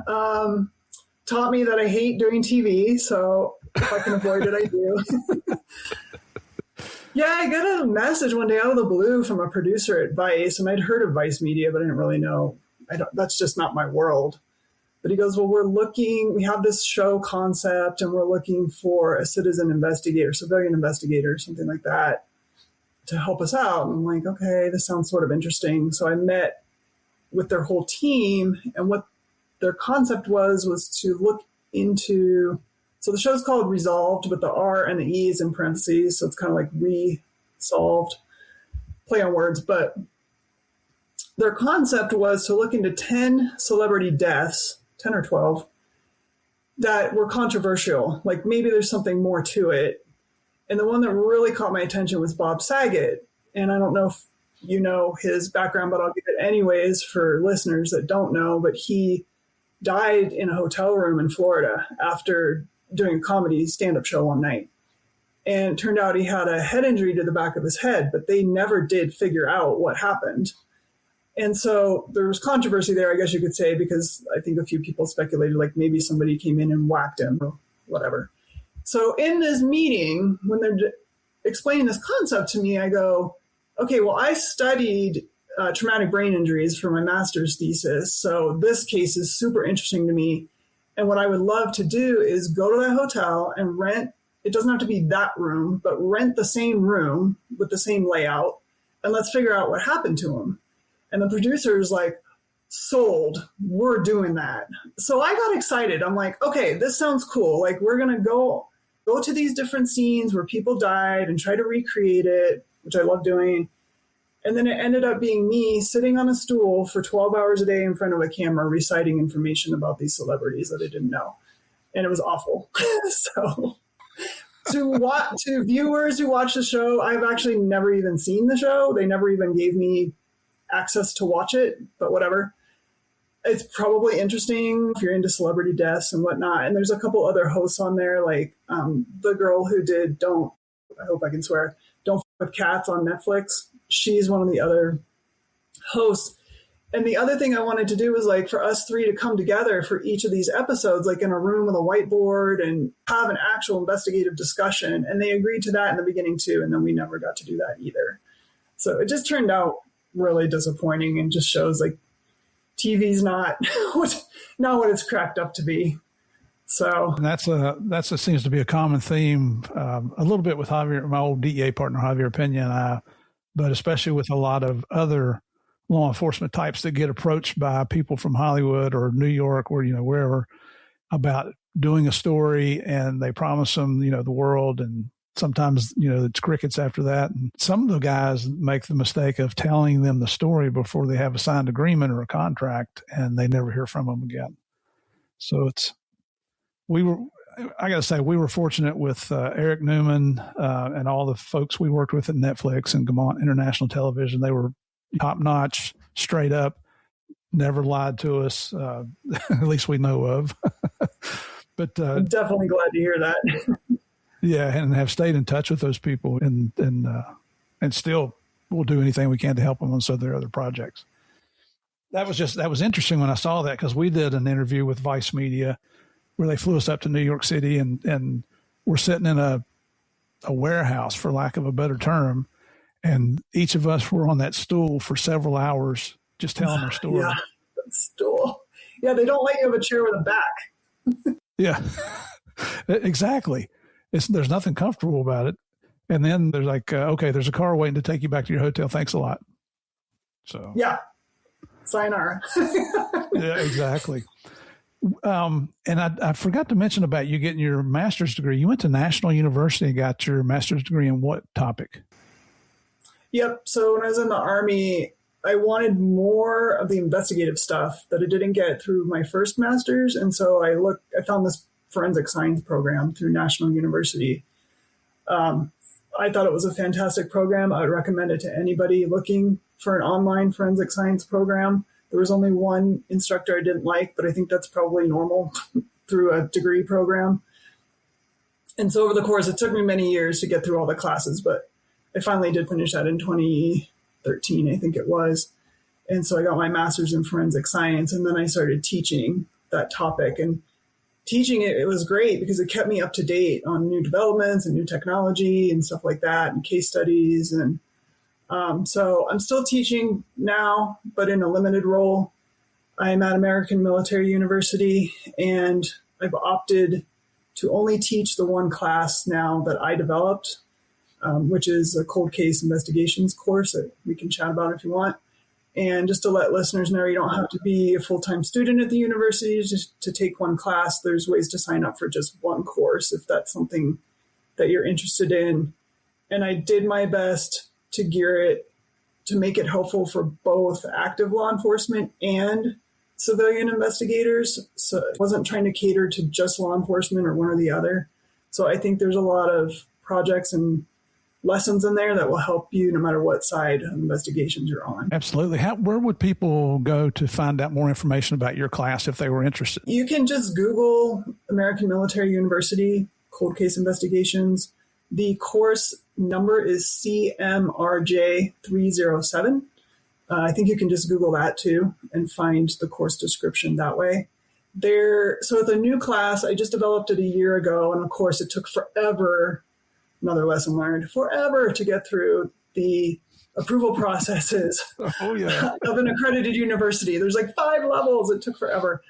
Taught me that I hate doing TV. So if I can avoid it, I do. Yeah, I got a message one day out of the blue from a producer at Vice, and I'd heard of Vice Media, but I didn't really know. That's just not my world. But he goes, well, we have this show concept, and we're looking for a citizen investigator, civilian investigator, something like that, to help us out. And I'm like, okay, this sounds sort of interesting. So I met with their whole team, and what their concept was to look into, so the show's called Resolved, but the R and the E is in parentheses. So it's kind of like re-solved, play on words. But their concept was to look into 10 celebrity deaths, 10 or 12, that were controversial. Like maybe there's something more to it. And the one that really caught my attention was Bob Saget. And I don't know if you know his background, but I'll give it anyways for listeners that don't know. But he died in a hotel room in Florida after doing a comedy stand-up show one night. And it turned out he had a head injury to the back of his head, but they never did figure out what happened. And so there was controversy there, I guess you could say, because I think a few people speculated like maybe somebody came in and whacked him or whatever. So in this meeting, when they're explaining this concept to me, I go, okay, well, I studied traumatic brain injuries for my master's thesis. So this case is super interesting to me. And what I would love to do is go to that hotel and rent, it doesn't have to be that room, but rent the same room with the same layout. And let's figure out what happened to him. And the producer is like, sold, we're doing that. So I got excited. I'm like, okay, this sounds cool. Like we're going to go to these different scenes where people died and try to recreate it, which I love doing. And then it ended up being me sitting on a stool for 12 hours a day in front of a camera, reciting information about these celebrities that I didn't know. And it was awful. So to viewers who watch the show, I've actually never even seen the show. They never even gave me access to watch it, but whatever. It's probably interesting if you're into celebrity deaths and whatnot. And there's a couple other hosts on there, like the girl who did I hope I can swear, Don't F with Cats on Netflix. She's one of the other hosts. And the other thing I wanted to do was like for us three to come together for each of these episodes, like in a room with a whiteboard and have an actual investigative discussion. And they agreed to that in the beginning too. And then we never got to do that either. So it just turned out really disappointing and just shows like TV's not what it's cracked up to be. So and that's seems to be a common theme, a little bit with Javier, my old DEA partner, Javier Pena and I, but especially with a lot of other law enforcement types that get approached by people from Hollywood or New York or, wherever about doing a story and they promise them, the world. And sometimes, it's crickets after that. And some of the guys make the mistake of telling them the story before they have a signed agreement or a contract and they never hear from them again. So we were fortunate with Eric Newman and all the folks we worked with at Netflix and Gaumont International Television. They were top notch, straight up, never lied to us, at least we know of. But I'm definitely glad to hear that. Yeah, and have stayed in touch with those people and still will do anything we can to help them on some of their other projects. That was interesting when I saw that because we did an interview with Vice Media where they flew us up to New York City and we're sitting in a warehouse, for lack of a better term, and each of us were on that stool for several hours just telling our story. Yeah, that stool. Yeah, they don't let you have a chair with a back. Yeah, exactly. There's nothing comfortable about it. And then there's like, okay, there's a car waiting to take you back to your hotel. Thanks a lot. So yeah, sayonara. Yeah, exactly. And I forgot to mention about you getting your master's degree. You went to National University and got your master's degree in what topic? Yep. So when I was in the Army, I wanted more of the investigative stuff that I didn't get through my first master's. And so I found this forensic science program through National University. I thought it was a fantastic program. I would recommend it to anybody looking for an online forensic science program. There was only one instructor I didn't like, but I think that's probably normal through a degree program. And so over the course, it took me many years to get through all the classes, but I finally did finish that in 2013, I think it was. And so I got my master's in forensic science, and then I started teaching that topic. And teaching it was great because it kept me up to date on new developments and new technology and stuff like that, and case studies. And so I'm still teaching now, but in a limited role. I'm at American Military University, and I've opted to only teach the one class now that I developed, which is a cold case investigations course that we can chat about if you want. And just to let listeners know, you don't have to be a full-time student at the university just to take one class. There's ways to sign up for just one course if that's something that you're interested in. And I did my best to gear it to make it helpful for both active law enforcement and civilian investigators. So I wasn't trying to cater to just law enforcement or one or the other. So I think there's a lot of projects and lessons in there that will help you no matter what side of investigations you're on. Absolutely. Where would people go to find out more information about your class if they were interested? You can just Google American Military University Cold Case Investigations. The course number is CMRJ 307. I think you can just Google that too and find the course description that way. So it's a new class. I just developed it a year ago, and of course it took forever. Another lesson learned, forever to get through the approval processes of an accredited university. There's like 5 levels. It took forever.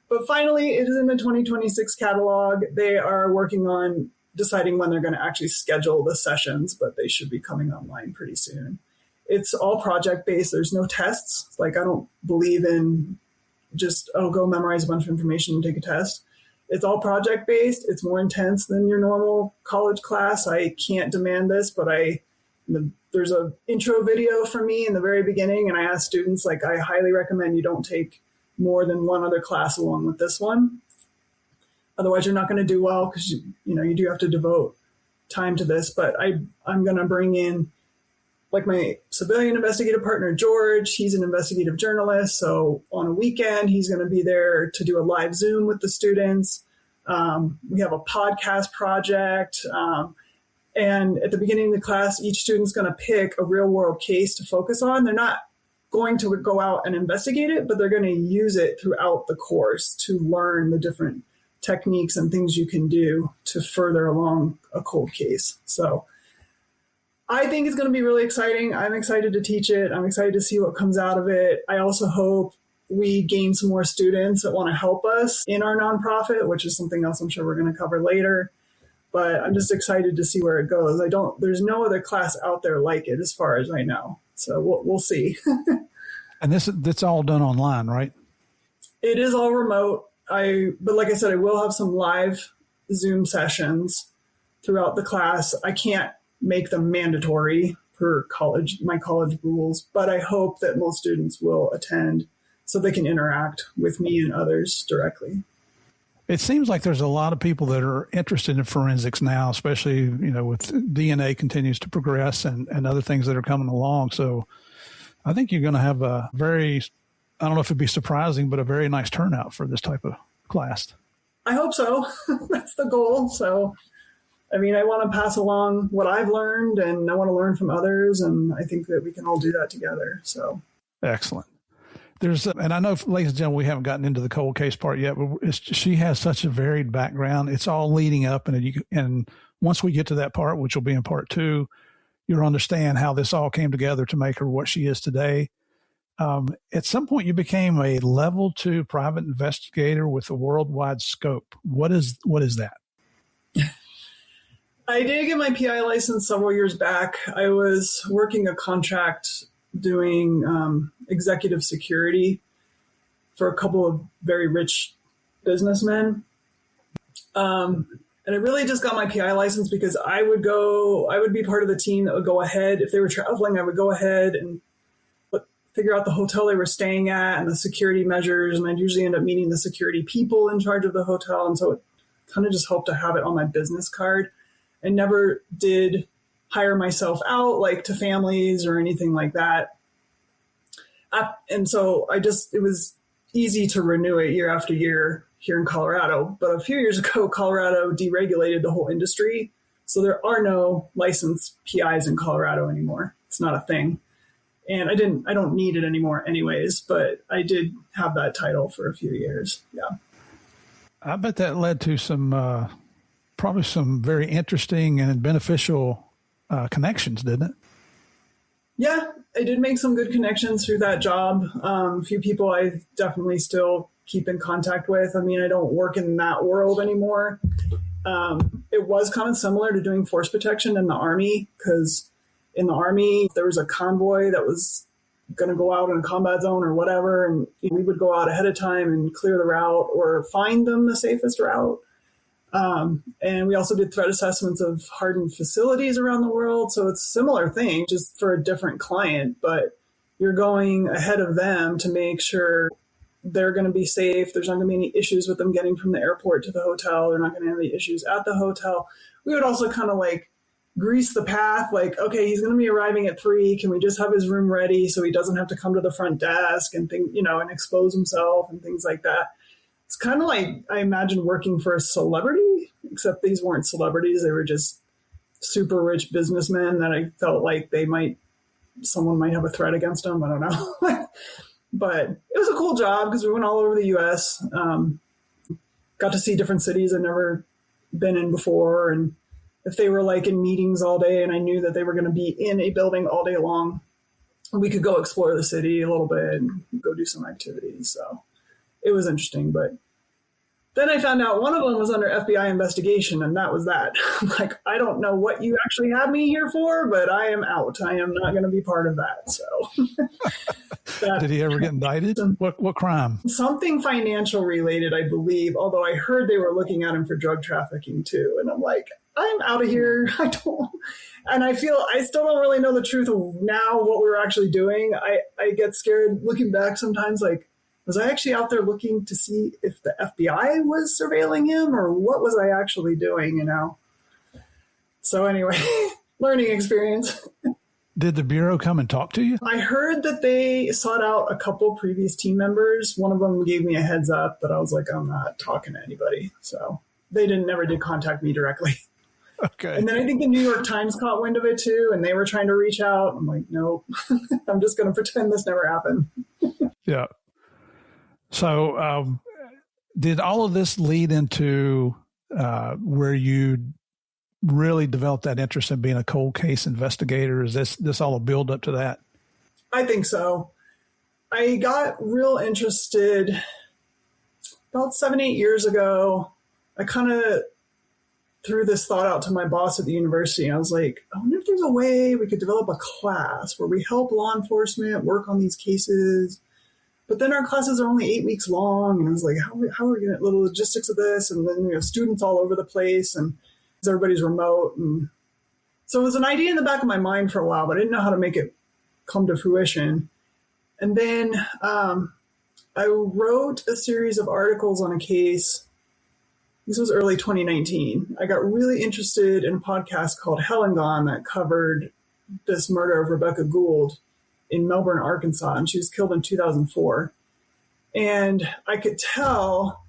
But finally, it is in the 2026 catalog. They are working on deciding when they're going to actually schedule the sessions, but they should be coming online pretty soon. It's all project-based. There's no tests. Like, I don't believe in just, go memorize a bunch of information and take a test. It's all project-based. It's more intense than your normal college class. I can't demand this, but there's an intro video for me in the very beginning, and I ask students, I highly recommend you don't take more than one other class along with this one. Otherwise, you're not going to do well because you do have to devote time to this. But I'm going to bring in my civilian investigative partner, George. He's an investigative journalist. So on a weekend, he's going to be there to do a live Zoom with the students. We have a podcast project. And at the beginning of the class, each student's going to pick a real world case to focus on. They're not going to go out and investigate it, but they're going to use it throughout the course to learn the different techniques and things you can do to further along a cold case. So I think it's going to be really exciting. I'm excited to teach it. I'm excited to see what comes out of it. I also hope we gain some more students that want to help us in our nonprofit, which is something else I'm sure we're going to cover later. But I'm just excited to see where it goes. There's no other class out there like it as far as I know. So we'll see. And that's all done online, right? It is all remote. But like I said, I will have some live Zoom sessions throughout the class. I can't make them mandatory per my college rules, but I hope that most students will attend so they can interact with me and others directly. It seems like there's a lot of people that are interested in forensics now, especially, with DNA continues to progress and other things that are coming along. So I think you're going to have I don't know if it'd be surprising, but a very nice turnout for this type of class. I hope so. That's the goal. So, I want to pass along what I've learned, and I want to learn from others. And I think that we can all do that together. So excellent. And I know, ladies and gentlemen, we haven't gotten into the cold case part yet, but she has such a varied background. It's all leading up. And once we get to that part, which will be in part 2, you'll understand how this all came together to make her what she is today. At some point, you became a level 2 private investigator with a worldwide scope. What is that? I did get my PI license several years back. I was working a contract doing executive security for a couple of very rich businessmen. And I really just got my PI license because I would be part of the team that would go ahead. If they were traveling, I would go ahead and figure out the hotel they were staying at and the security measures. And I'd usually end up meeting the security people in charge of the hotel. And so it kind of just helped to have it on my business card. I never did hire myself out like to families or anything like that. And so it was easy to renew it year after year here in Colorado. But a few years ago, Colorado deregulated the whole industry. So there are no licensed PIs in Colorado anymore. It's not a thing. And I don't need it anymore anyways, but I did have that title for a few years. Yeah. I bet that led to some, probably some very interesting and beneficial connections, didn't it? Yeah, I did make some good connections through that job. A few people I definitely still keep in contact with. I mean, I don't work in that world anymore. It was kind of similar to doing force protection in the Army, because in the Army, there was a convoy that was going to go out in a combat zone or whatever, and we would go out ahead of time and clear the route or find them the safest route. And we also did threat assessments of hardened facilities around the world. So it's a similar thing, just for a different client, but you're going ahead of them to make sure they're going to be safe. There's not going to be any issues with them getting from the airport to the hotel. They're not going to have any issues at the hotel. We would also kind of like grease the path, like, okay, he's going to be arriving at 3. Can we just have his room ready so he doesn't have to come to the front desk and and expose himself and things like that. It's kind of like, I imagine, working for a celebrity, except these weren't celebrities. They were just super rich businessmen that I felt like someone might have a threat against them. I don't know. But it was a cool job because we went all over the U.S., got to see different cities I'd never been in before. And if they were like in meetings all day and I knew that they were going to be in a building all day long, we could go explore the city a little bit and go do some activities. So it was interesting. But then I found out one of them was under FBI investigation, and that was that. I'm like, I don't know what you actually have me here for, but I am out. I am not going to be part of that. So Did he ever get indicted? What crime? Something financial related, I believe, although I heard they were looking at him for drug trafficking too. And I'm like, I'm out of here. And I feel I still don't really know the truth of now what we were actually doing. I get scared looking back sometimes, like, was I actually out there looking to see if the FBI was surveilling him, or what was I actually doing, So anyway, learning experience. Did the Bureau come and talk to you? I heard that they sought out a couple previous team members. One of them gave me a heads up, but I was like, I'm not talking to anybody. So they never did contact me directly. Okay. And then I think the New York Times caught wind of it too, and they were trying to reach out. I'm like, no, I'm just going to pretend this never happened. Yeah. So did all of this lead into where you really developed that interest in being a cold case investigator? Is this all a build up to that? I think so. I got real interested about 7-8 years ago. I kind of threw this thought out to my boss at the university. I was like, I wonder if there's a way we could develop a class where we help law enforcement work on these cases. But then our classes are only 8 weeks long. And I was like, how are we going to, the logistics of this? And then students all over the place, and everybody's remote. And so it was an idea in the back of my mind for a while, but I didn't know how to make it come to fruition. And then I wrote a series of articles on a case. This was early 2019. I got really interested in a podcast called Hell and Gone that covered this murder of Rebecca Gould in Melbourne, Arkansas, and she was killed in 2004. And I could tell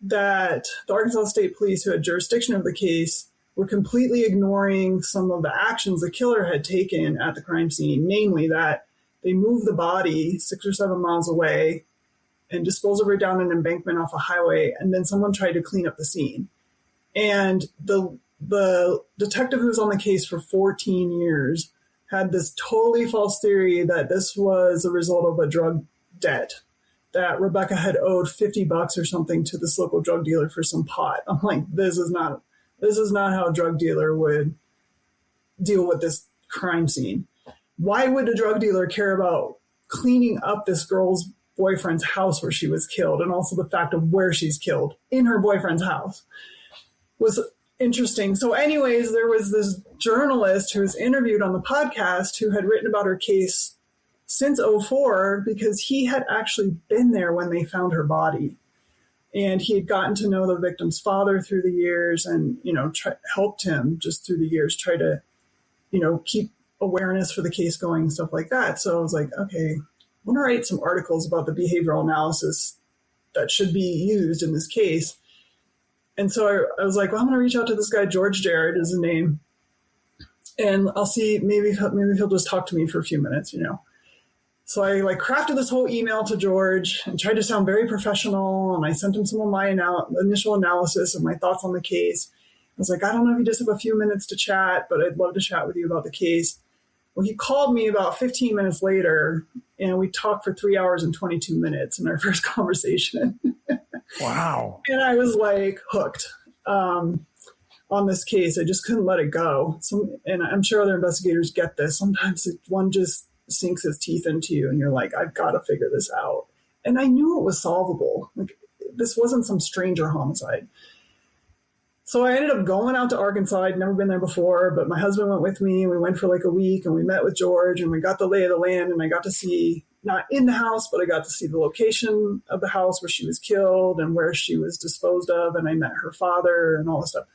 that the Arkansas State Police, who had jurisdiction of the case, were completely ignoring some of the actions the killer had taken at the crime scene, namely that they moved the body 6 or 7 miles away and disposed of her down an embankment off a highway, and then someone tried to clean up the scene. And the detective who was on the case for 14 years had this totally false theory that this was a result of a drug debt, that Rebecca had owed $50 or something to this local drug dealer for some pot. I'm like, this is not how a drug dealer would deal with this crime scene. Why would a drug dealer care about cleaning up this girl's boyfriend's house where she was killed, and also the fact of where she's killed in her boyfriend's house was interesting. So anyways, there was this journalist who was interviewed on the podcast who had written about her case since '04 because he had actually been there when they found her body. And he had gotten to know the victim's father through the years and, helped him just through the years, try to, keep awareness for the case going and stuff like that. So I was like, okay, I want to write some articles about the behavioral analysis that should be used in this case. And so I was like, well, I'm going to reach out to this guy, George Jarrett is his name. And I'll see, maybe he'll just talk to me for a few minutes, So I crafted this whole email to George and tried to sound very professional. And I sent him some of my initial analysis of my thoughts on the case. I was like, I don't know if you just have a few minutes to chat, but I'd love to chat with you about the case. Well, he called me about 15 minutes later and we talked for 3 hours and 22 minutes in our first conversation. Wow. And I was hooked on this case. I just couldn't let it go. And I'm sure other investigators get this. Sometimes one just sinks his teeth into you and you're like, I've got to figure this out. And I knew it was solvable. This wasn't some stranger homicide. So I ended up going out to Arkansas. I'd never been there before, but my husband went with me. We went for a week and we met with George and we got the lay of the land, and I got to see, not in the house, but I got to see the location of the house where she was killed and where she was disposed of. And I met her father and all this stuff.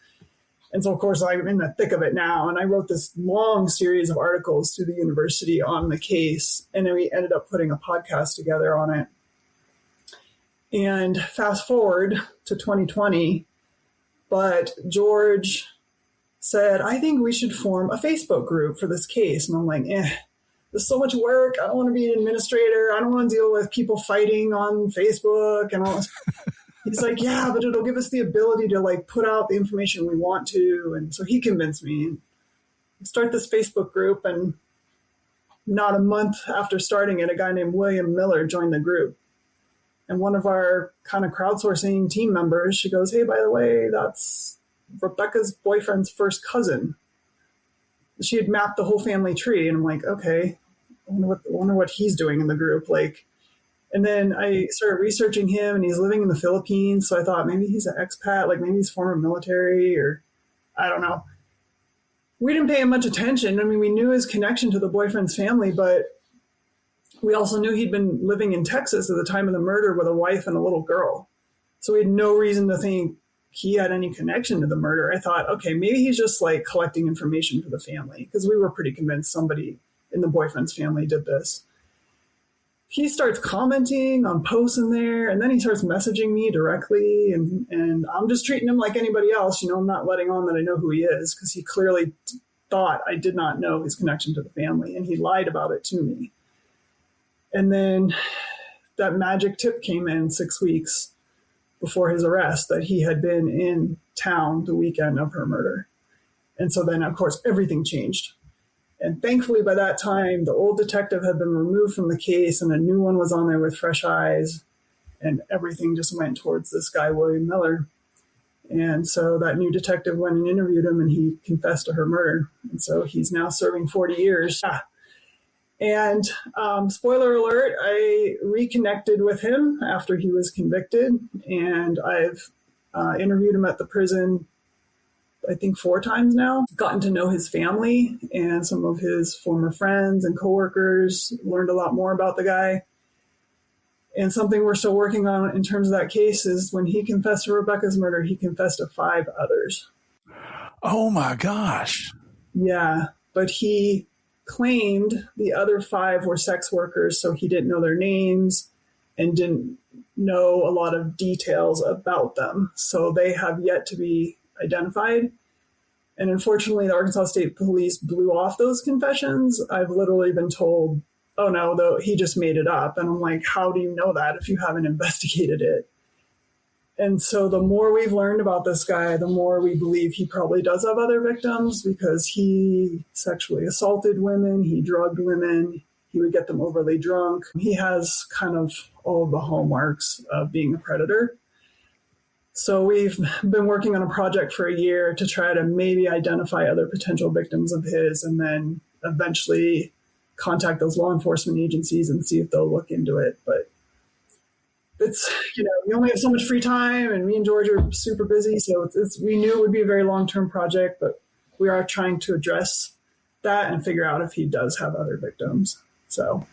And so, of course, I'm in the thick of it now. And I wrote this long series of articles through the university on the case. And then we ended up putting a podcast together on it. And fast forward to 2020, but George said, I think we should form a Facebook group for this case. And I'm like, there's so much work. I don't want to be an administrator. I don't want to deal with people fighting on Facebook and all this. He's like, yeah, but it'll give us the ability to put out the information we want to. And so he convinced me to start this Facebook group. And not a month after starting it, a guy named William Miller joined the group. And one of our kind of crowdsourcing team members, she goes, hey, by the way, that's Rebecca's boyfriend's first cousin. She had mapped the whole family tree. And I'm like, okay, I wonder what he's doing in the group. And then I started researching him, and he's living in the Philippines. So I thought maybe he's an expat, maybe he's former military, or I don't know. We didn't pay him much attention. I mean, we knew his connection to the boyfriend's family, but we also knew he'd been living in Texas at the time of the murder with a wife and a little girl. So we had no reason to think he had any connection to the murder. I thought, okay, maybe he's just collecting information for the family, because we were pretty convinced somebody in the boyfriend's family did this. He starts commenting on posts in there, and then he starts messaging me directly, and I'm just treating him like anybody else. I'm not letting on that I know who he is, because he clearly thought I did not know his connection to the family, and he lied about it to me. And then that magic tip came in 6 weeks before his arrest that he had been in town the weekend of her murder. And so then, of course, everything changed. And thankfully, by that time, the old detective had been removed from the case and a new one was on there with fresh eyes. And everything just went towards this guy, William Miller. And so that new detective went and interviewed him, and he confessed to her murder. And so he's now serving 40 years. And spoiler alert, I reconnected with him after he was convicted. And I've interviewed him at the prison, I think 4 times now, gotten to know his family and some of his former friends and coworkers, learned a lot more about the guy. And something we're still working on in terms of that case is when he confessed to Rebecca's murder, he confessed to 5 others. Oh my gosh. Yeah, but he claimed the other 5 were sex workers, so he didn't know their names and didn't know a lot of details about them. So they have yet to be identified. And unfortunately, the Arkansas State Police blew off those confessions. I've literally been told, oh no, though he just made it up. And I'm like, how do you know that if you haven't investigated it? And so the more we've learned about this guy, the more we believe he probably does have other victims, because he sexually assaulted women, he drugged women, he would get them overly drunk. He has kind of all of the hallmarks of being a predator. So we've been working on a project for a year to try to maybe identify other potential victims of his, and then eventually contact those law enforcement agencies and see if they'll look into it. But it's, you only have so much free time, and me and George are super busy. So we knew it would be a very long-term project, but we are trying to address that and figure out if he does have other victims. So.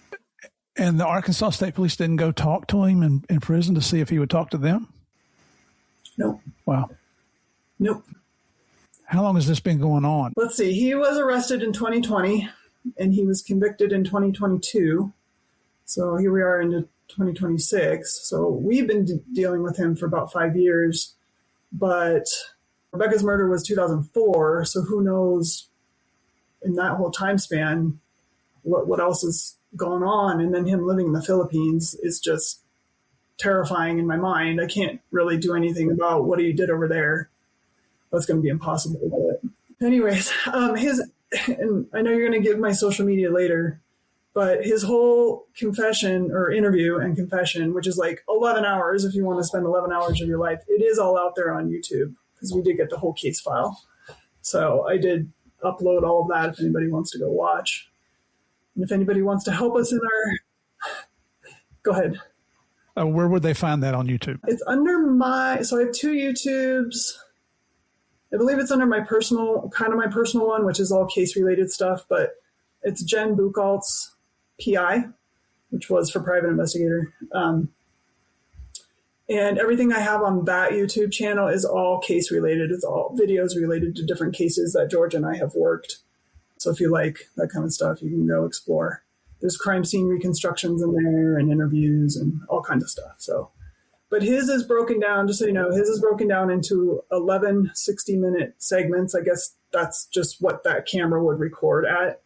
And the Arkansas State Police didn't go talk to him in prison to see if he would talk to them? Nope. Wow. Nope. How long has this been going on? Let's see. He was arrested in 2020 and he was convicted in 2022. So here we are into 2026. So we've been dealing with him for about 5 years, but Rebecca's murder was 2004. So who knows in that whole time span, what else is going on? And then him living in the Philippines is just terrifying in my mind. I can't really do anything about what he did over there. That's going to be impossible. But anyways, and I know you're going to give my social media later, but his whole confession or interview and confession, which is like 11 hours, if you want to spend 11 hours of your life, it is all out there on YouTube because we did get the whole case file. So I did upload all of that if anybody wants to go watch. And if anybody wants to help us in our, go ahead. Where would they find that on YouTube? It's under so I have 2 YouTubes. I believe it's under my personal one, which is all case-related stuff, but it's Jen Buchholz, PI, which was for private investigator. And everything I have on that YouTube channel is all case-related. It's all videos related to different cases that George and I have worked. So if you like that kind of stuff, you can go explore. There's crime scene reconstructions in there and interviews and all kinds of stuff. So, but his is broken down, just so you know, his is broken down into 11 60-minute segments. I guess that's just what that camera would record at.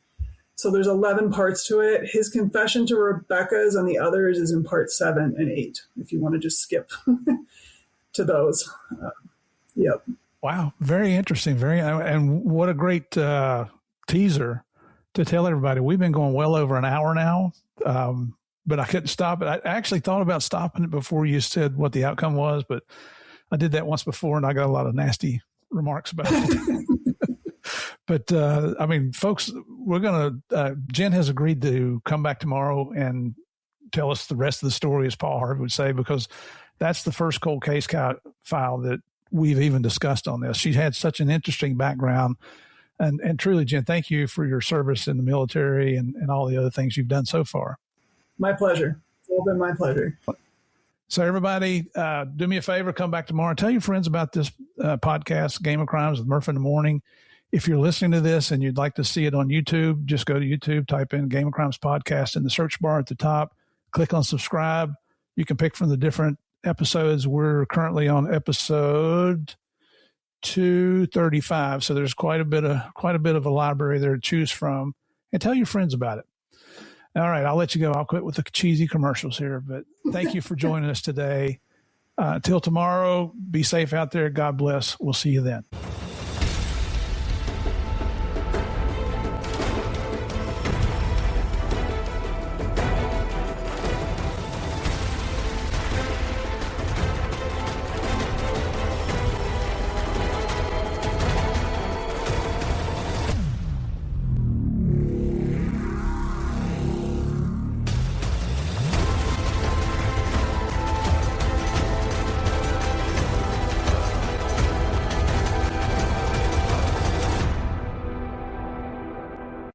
So there's 11 parts to it. His confession to Rebecca's and the others is in part 7 and 8, if you want to just skip to those. Yep. Wow. Very interesting. And what a great teaser to tell everybody. We've been going well over an hour now, but I couldn't stop it. I actually thought about stopping it before you said what the outcome was, but I did that once before and I got a lot of nasty remarks about it. But I mean, folks, we're going to, Jen has agreed to come back tomorrow and tell us the rest of the story, as Paul Harvey would say, because that's the first cold case file that we've even discussed on this. She had such an interesting background. And truly, Jen, thank you for your service in the military and all the other things you've done so far. My pleasure. It's all been my pleasure. So everybody, do me a favor, come back tomorrow and tell your friends about this podcast, Game of Crimes with Murph in the Morning. If you're listening to this and you'd like to see it on YouTube, just go to YouTube, type in Game of Crimes Podcast in the search bar at the top, click on subscribe. You can pick from the different episodes. We're currently on episode 235. So there's quite a bit of a library there to choose from, and tell your friends about it. All right. I'll let you go. I'll quit with the cheesy commercials here, but thank you for joining us today. Till tomorrow, be safe out there. God bless. We'll see you then.